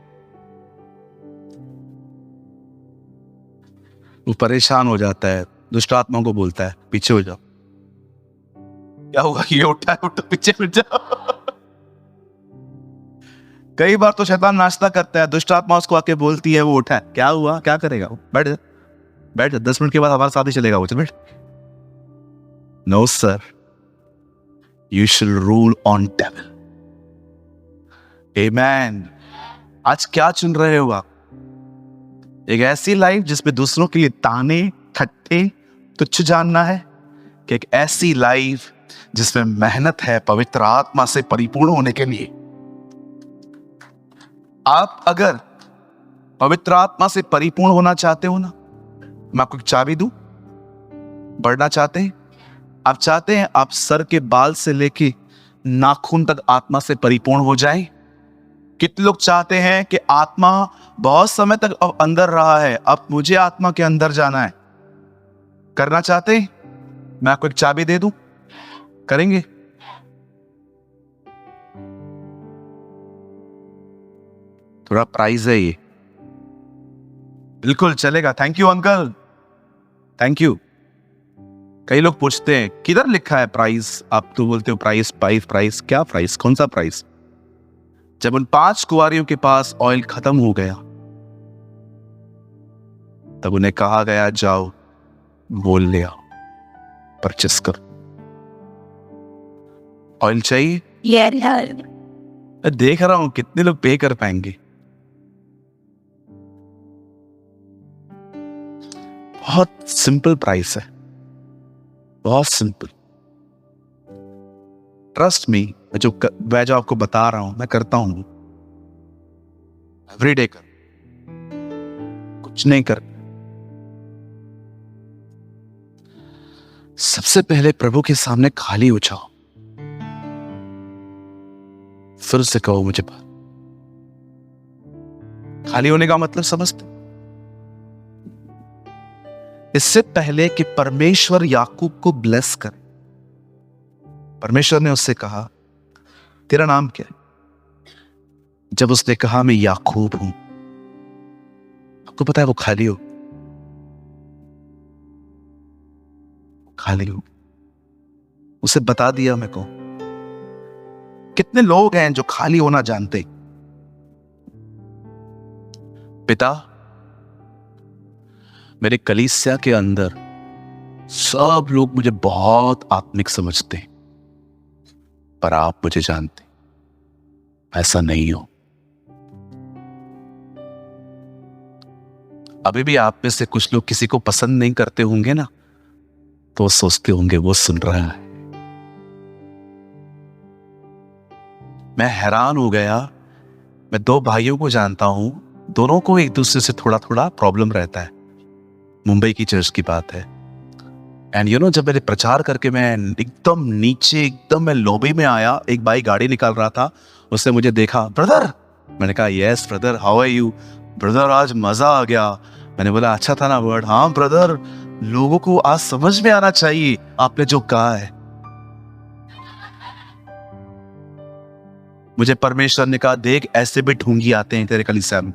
वो परेशान हो जाता है, दुष्ट आत्मा को बोलता है पीछे हो जाओ। क्या होगा? ये उठा है, उठो पीछे हट जाओ। कई बार तो शैतान नाश्ता करता है, दुष्ट आत्मा उसको आके बोलती है, वो उठा है, क्या हुआ? क्या करेगा? बैठ जा, बैठ जा, 10 मिनट के बाद हमारे साथ ही चलेगा वो। चल बैठ। No sir, you should rule on devil. Amen. आज क्या चुन रहे हो आप? एक ऐसी लाइफ जिसमें दूसरों के लिए ताने ठट्ठे तुच्छ जानना है, कि एक ऐसी लाइफ जिसमें मेहनत है पवित्र आत्मा से परिपूर्ण होने के लिए? आप अगर पवित्र आत्मा से परिपूर्ण होना चाहते हो ना, मैं आपको एक चाबी दूं। बढ़ना चाहते हैं? आप चाहते हैं आप सर के बाल से लेके नाखून तक आत्मा से परिपूर्ण हो जाएं? कितने लोग चाहते हैं कि आत्मा बहुत समय तक अब अंदर रहा है, अब मुझे आत्मा के अंदर जाना है? करना चाहते हैं? मैं आपको एक चाबी दे दूं, करेंगे? थोड़ा प्राइस है ये, बिल्कुल चलेगा। Thank you uncle, thank you. कई लोग पूछते हैं किधर लिखा है प्राइस? आप तो बोलते हो प्राइस प्राइस प्राइस। क्या प्राइस? कौन सा प्राइस? जब उन 5 कुंवारियों के पास ऑयल खत्म हो गया, तब उन्हें कहा गया जाओ बोल ले आओ, परचेस करो। ऑयल चाहिए? मैं देख रहा हूं कितने लोग पे कर पाएंगे। बहुत सिंपल प्राइस है, बहुत सिंपल। ट्रस्ट मी, मैं जो आपको बता रहा हूं मैं करता हूं एवरीडे। कर कुछ नहीं कर, सबसे पहले प्रभु के सामने खाली हो जाओ, फिर से कहो मुझे बात। खाली होने का मतलब समझते? इससे पहले कि परमेश्वर याकूब को ब्लेस करे, परमेश्वर ने उससे कहा तेरा नाम क्या है? जब उसने कहा मैं याकूब हूं, आपको पता है वो खाली हो, खाली हो। उसे बता दिया मेरे को कितने लोग हैं जो खाली होना जानते। पिता, मेरे कलीसिया के अंदर सब लोग मुझे बहुत आत्मिक समझते हैं, पर आप मुझे जानते ऐसा नहीं हो। अभी भी आप में से कुछ लोग किसी को पसंद नहीं करते होंगे ना, तो वो सोचते होंगे वो सुन रहा है। मैं हैरान हो गया। मैं दो भाइयों को जानता हूं, दोनों को एक दूसरे से थोड़ा थोड़ा प्रॉब्लम रहता है। मुंबई की चर्च की बात है। एंड यू नो, जब मैंने प्रचार करके मैं एकदम नीचे, एकदम मैं लॉबी में आया, एक भाई गाड़ी निकाल रहा था, उसने मुझे देखा, ब्रदर। मैंने कहा yes brother, how are you. Brother आज मजा आ गया। मैंने बोला अच्छा था ना वर्ड। हाँ ब्रदर, लोगों को आज समझ में आना चाहिए आपने जो कहा है। मुझे परमेश्वर ने कहा देख, ऐसे भी ढूंगी आते हैं तेरे कलीसिया में।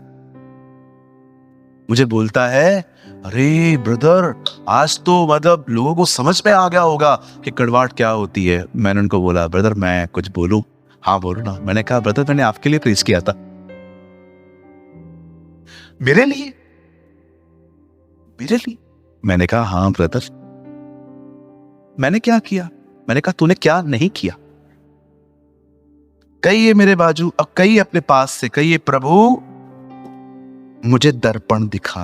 मुझे बोलता है अरे ब्रदर, आज तो मतलब लोगों को समझ में आ गया होगा कि कड़वाहट क्या होती है। मैंने उनको बोला ब्रदर मैं कुछ बोलूं? हाँ बोलो ना। मैंने कहा ब्रदर, मैंने आपके लिए प्रीच किया था। मेरे लिए? मेरे लिए? मैंने कहा हाँ ब्रदर। मैंने क्या किया? मैंने कहा तूने क्या नहीं किया? कहिए मेरे बाजू, अब कहिए अपने पास से, कहिए प्रभु मुझे दर्पण दिखा।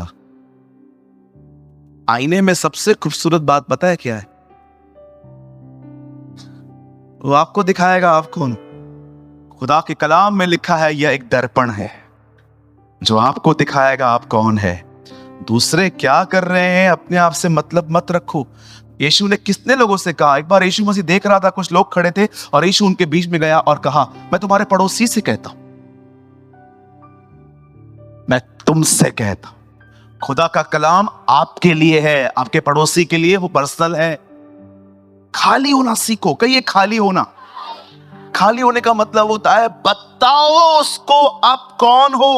आईने में सबसे खूबसूरत बात पता है क्या है? वो आपको दिखाएगा आप कौन। खुदा के कलाम में लिखा है यह एक दर्पण है जो आपको दिखाएगा आप कौन है। दूसरे क्या कर रहे हैं अपने आप से मतलब मत रखो। यीशु ने कितने लोगों से कहा, एक बार यीशु मसीह देख रहा था, कुछ लोग खड़े थे और यीशु उनके बीच में गया और कहा मैं तुम्हारे पड़ोसी से कहता हूं, मैं तुमसे कहता हूं। खुदा का कलाम आपके लिए है, आपके पड़ोसी के लिए, वो पर्सनल है। खाली होना सीखो। कहिए खाली होना। खाली होने का मतलब होता है बताओ उसको आप कौन हो।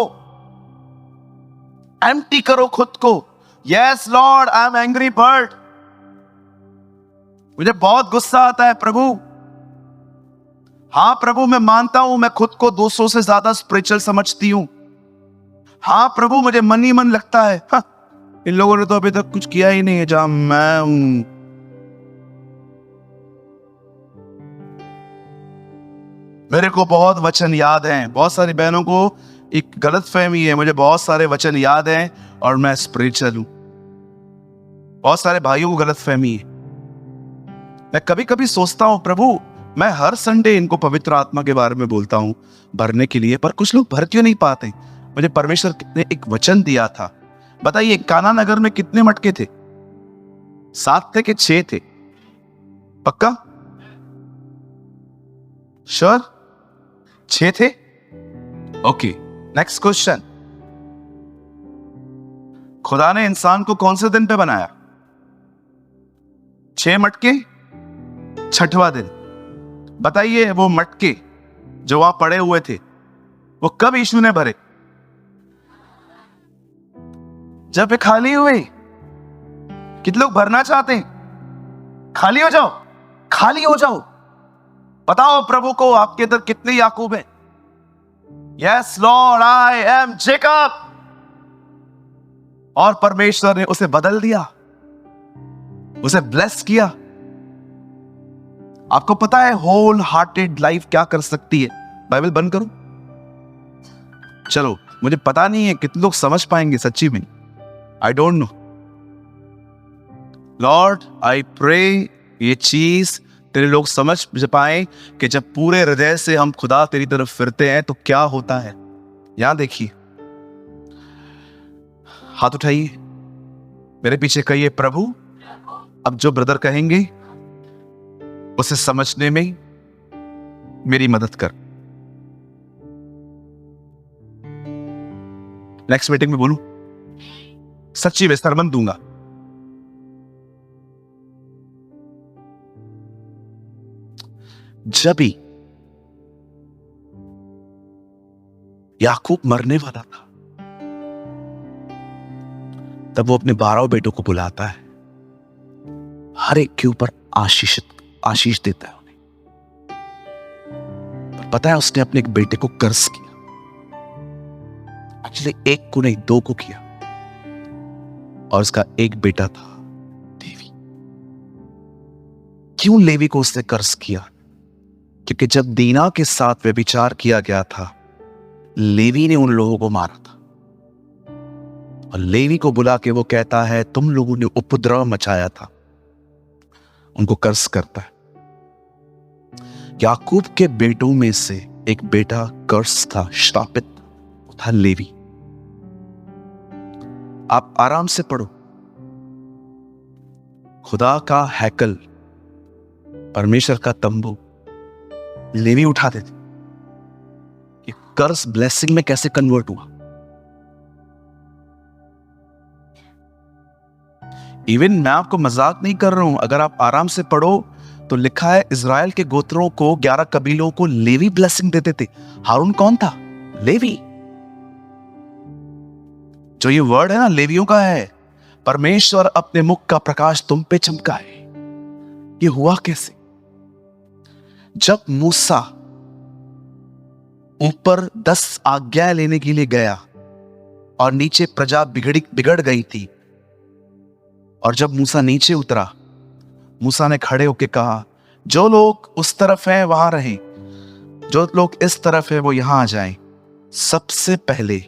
एम्प्टी करो खुद को। Yes Lord, I am angry bird. मुझे बहुत गुस्सा आता है प्रभु। हाँ प्रभु, मैं मानता हूं मैं खुद को 200 से ज्यादा स्पिरिचुअल समझती हूं। हाँ प्रभु, मुझे मन ही मन लगता है हाँ, इन लोगों ने तो अभी तक कुछ किया ही नहीं है जहां मैं हूं। मेरे को बहुत वचन याद हैं। बहुत सारी बहनों को एक गलत फहमी है, मुझे बहुत सारे वचन याद हैं और मैं स्पिरिचुअल हूं। बहुत सारे भाइयों को गलत फहमी है। मैं कभी कभी सोचता हूं प्रभु, मैं हर संडे इनको पवित्र आत्मा के बारे में बोलता हूं भरने के लिए, पर कुछ लोग भर क्यों नहीं पाते। मुझे परमेश्वर ने एक वचन दिया था। बताइए काना नगर में कितने मटके थे? 7 थे कि 6 थे? पक्का? श्योर? 6 थे? Okay, next question. खुदा ने इंसान को कौन से दिन पे बनाया? 6 मटके, 6वां दिन। बताइए वो मटके जो वहां पड़े हुए थे वो कब यीशु ने भरे? जब वे खाली हुए। कितने लोग भरना चाहते हैं? खाली हो जाओ, खाली हो जाओ। बताओ प्रभु को आपके अंदर कितने याकूब हैं? Yes Lord, I am Jacob. और परमेश्वर ने उसे बदल दिया, उसे ब्लेस किया। आपको पता है होल हार्टेड लाइफ क्या कर सकती है? बाइबल बंद करो। चलो, मुझे पता नहीं है कितने लोग समझ पाएंगे सच्ची में। I don't know. Lord I pray ये चीज तेरे लोग समझ पाए कि जब पूरे हृदय से हम खुदा तेरी तरफ फिरते हैं तो क्या होता है। यहां देखिए, हाथ उठाइए, मेरे पीछे कहिए प्रभु अब जो ब्रदर कहेंगे उसे समझने में मेरी मदद कर। नेक्स्ट मीटिंग में बोलूं, सच्ची में सरमन दूंगा। जब ही याकूब मरने वाला था तब वो अपने 12 बेटों को बुलाता है, हर एक के ऊपर आशीष देता है उन्हें। पर पता है उसने अपने एक बेटे को कर्ज किया। एक्चुअली एक को नहीं, दो को किया। और उसका एक बेटा था लेवी। क्यों लेवी को उसने कर्ज किया? क्योंकि जब दीना के साथ व्यभिचार किया गया था, लेवी ने उन लोगों को मारा था। और लेवी को बुला के वो कहता है, तुम लोगों ने उपद्रव मचाया था। उनको कर्ज करता है। याकूब के बेटों में से एक बेटा कर्ज था, श्रापित, वो था लेवी। आप आराम से पढ़ो। खुदा का हैकल, परमेश्वर का तंबू लेवी उठा देते। ये कर्ज ब्लेसिंग में कैसे कन्वर्ट हुआ? इवन मैं आपको मजाक नहीं कर रहा हूं, अगर आप आराम से पढ़ो तो लिखा है इजराइल के गोत्रों को, 11 कबीलों को लेवी ब्लेसिंग देते थे। हारून कौन था? लेवी। जो ये वर्ड है ना, लेवियों का है। परमेश्वर अपने मुख का प्रकाश तुम पे चमकाए। ये हुआ कैसे? जब मूसा ऊपर 10 आज्ञाएं लेने के लिए गया और नीचे प्रजा बिगड़ गई थी, और जब मूसा नीचे उतरा, मूसा ने खड़े होकर कहा, जो लोग उस तरफ हैं वहां रहें, जो लोग इस तरफ हैं वो यहां आ जाएं। सबसे पहले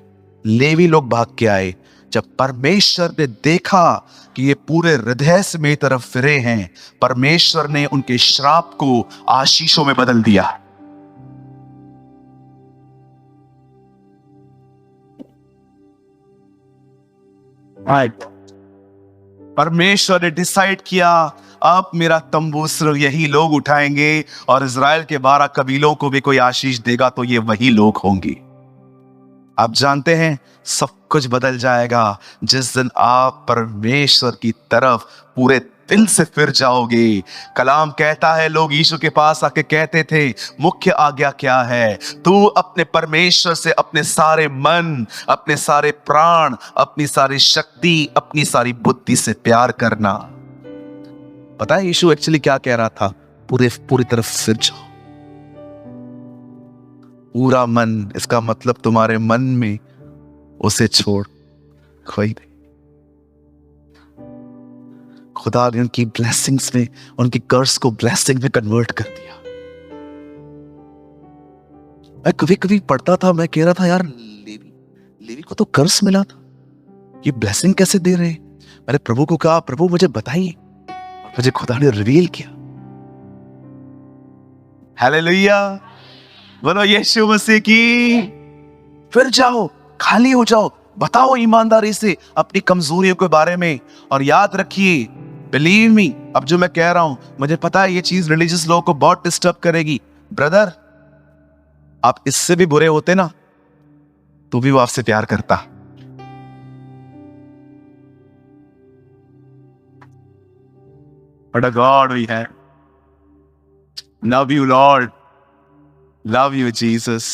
लेवी लोग भाग के आए। जब परमेश्वर ने देखा कि ये पूरे हृदय से मेरी तरफ फिरे हैं, परमेश्वर ने उनके श्राप को आशीषों में बदल दिया। परमेश्वर ने डिसाइड किया, अब मेरा तंबू सिर्फ यही लोग उठाएंगे, और इजराइल के 12 कबीलों को भी कोई आशीष देगा तो ये वही लोग होंगे। आप जानते हैं, सब कुछ बदल जाएगा जिस दिन आप परमेश्वर की तरफ पूरे दिल से फिर जाओगे। कलाम कहता है, लोग यीशु के पास आके कहते थे, मुख्य आज्ञा क्या है? तू अपने परमेश्वर से अपने सारे मन, अपने सारे प्राण, अपनी सारी शक्ति, अपनी सारी बुद्धि से प्यार करना। पता है यीशु एक्चुअली क्या कह रहा था? पूरी तरफ फिर जाओ। पूरा मन, इसका मतलब तुम्हारे मन में उसे छोड़ कोई नहीं। खुदा ने उनकी ब्लेसिंग्स में, उनकी कर्स को ब्लेसिंग में कन्वर्ट कर दिया। मैं कभी कभी पढ़ता था, मैं कह रहा था, यार लेवी को तो कर्स मिला था, ये ब्लेसिंग कैसे दे रहे? मैंने प्रभु को कहा, प्रभु मुझे बताइए, और मुझे खुदा ने रिवील किया। हालेलुया, बोलो यीशु मसीह की। फिर जाओ, खाली हो जाओ, बताओ ईमानदारी से अपनी कमजोरियों के बारे में। और याद रखिए, बिलीव मी, अब जो मैं कह रहा हूं, मुझे पता है ये चीज रिलीजियस लोगों को बहुत डिस्टर्ब करेगी। ब्रदर, आप इससे भी बुरे होते ना तो भी वो आपसे प्यार करता। What a God we have. Love you, Lord. Love you, Jesus.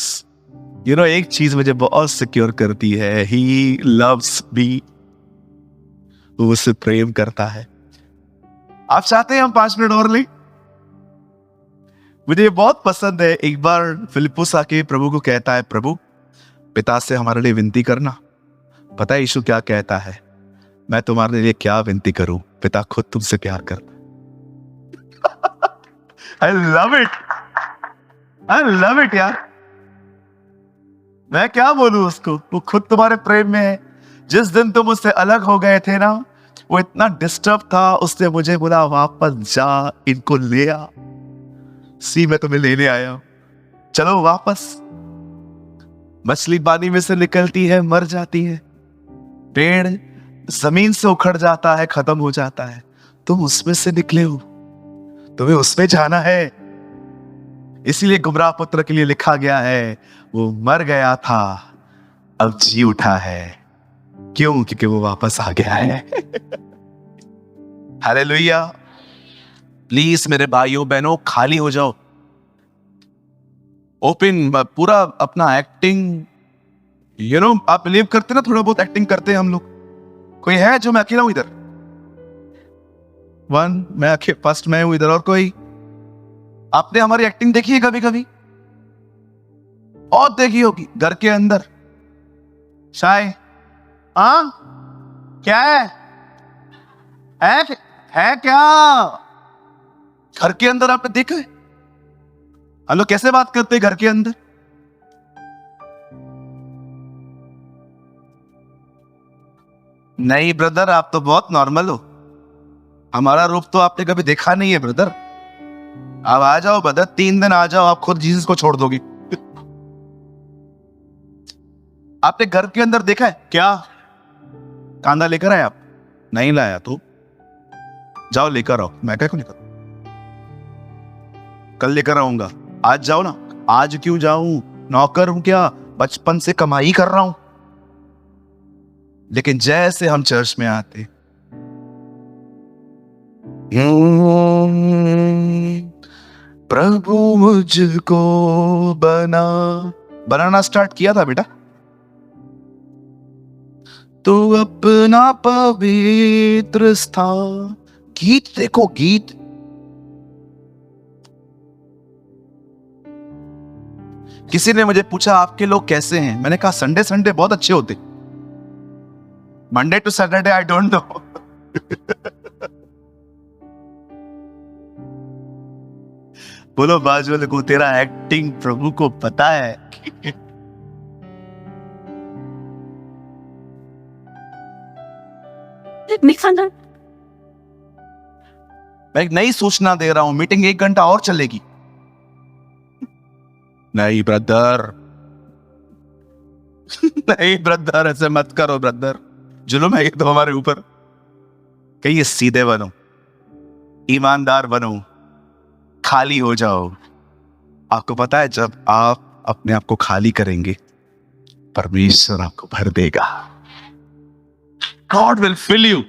You know, एक चीज मुझे बहुत सिक्योर करती है, He loves me. वो मुझसे प्रेम करता है। आप चाहते हैं हम 5 मिनट और लें? मुझे बहुत पसंद है। एक बार फिलिप्पुस आके प्रभु को कहता है, प्रभु पिता से हमारे लिए विनती करना। पता है यीशु क्या कहता है? मैं तुम्हारे लिए क्या विनती करूं, पिता खुद तुमसे प्यार करता है। I love it. I love it यार। मैं क्या बोलूं उसको, वो खुद तुम्हारे प्रेम में है। जिस दिन तुम उससे अलग हो गए थे ना, वो इतना डिस्टर्ब था, उसने मुझे बोला, वापस जा, इनको ले आ। सी, मैं तुम्हें लेने आया हूं, चलो वापस। मछली पानी में से निकलती है, मर जाती है। पेड़ जमीन से उखड़ जाता है, खत्म हो जाता है। तुम उसमें से निकले हो, तुम्हें उसमें जाना है। इसीलिए गुमराह पुत्र के लिए लिखा गया है, वो मर गया था, अब जी उठा है। क्यों? क्योंकि वो वापस आ गया है। हालेलुया। प्लीज मेरे भाइयों बहनों, खाली हो जाओ। ओपन पूरा अपना एक्टिंग, आप बिलीव करते ना, थोड़ा बहुत एक्टिंग करते हैं हम लोग। कोई है जो मैं अकेला हूं इधर? फर्स्ट मैं हूं इधर, और कोई? आपने हमारी एक्टिंग देखी है कभी कभी? और देखी होगी घर के अंदर चाय। हाँ क्या है क्या घर के अंदर आपने देखा है? हम लोग कैसे बात करते हैं घर के अंदर? नहीं ब्रदर, आप तो बहुत नॉर्मल हो। हमारा रूप तो आपने कभी देखा नहीं है ब्रदर। अब आ जाओ ब्रदर, 3 दिन आ जाओ, आप खुद जीसस को छोड़ दोगे। आपने घर के अंदर देखा है क्या? कांदा लेकर आए आप? नहीं लाया तो जाओ लेकर आओ। मैं क्या क्यों लेकर? कल लेकर आऊंगा। आज जाओ ना। आज क्यों जाऊं? नौकर हूं क्या? बचपन से कमाई कर रहा हूं। लेकिन जैसे हम चर्च में आते, प्रभु मुझको बनाना स्टार्ट किया था बेटा। तो अपना पवित्र स्थान, गीत देखो गीत। किसी ने मुझे पूछा आपके लोग कैसे हैं? मैंने कहा संडे संडे बहुत अच्छे होते, Monday to Saturday I don't know. बोलो बाजू वाले को, तेरा एक्टिंग प्रभु को पता है। मैं नई सूचना दे रहा हूं, मीटिंग 1 घंटा और चलेगी। नहीं ब्रदर, नहीं ब्रदर, ऐसे मत करो ब्रदर, जुल्म है ये तो हमारे ऊपर। कहिए सीधे बनो, ईमानदार बनो, खाली हो जाओ। आपको पता है जब आप अपने आप को खाली करेंगे, परमेश्वर आपको भर देगा। God will fill you.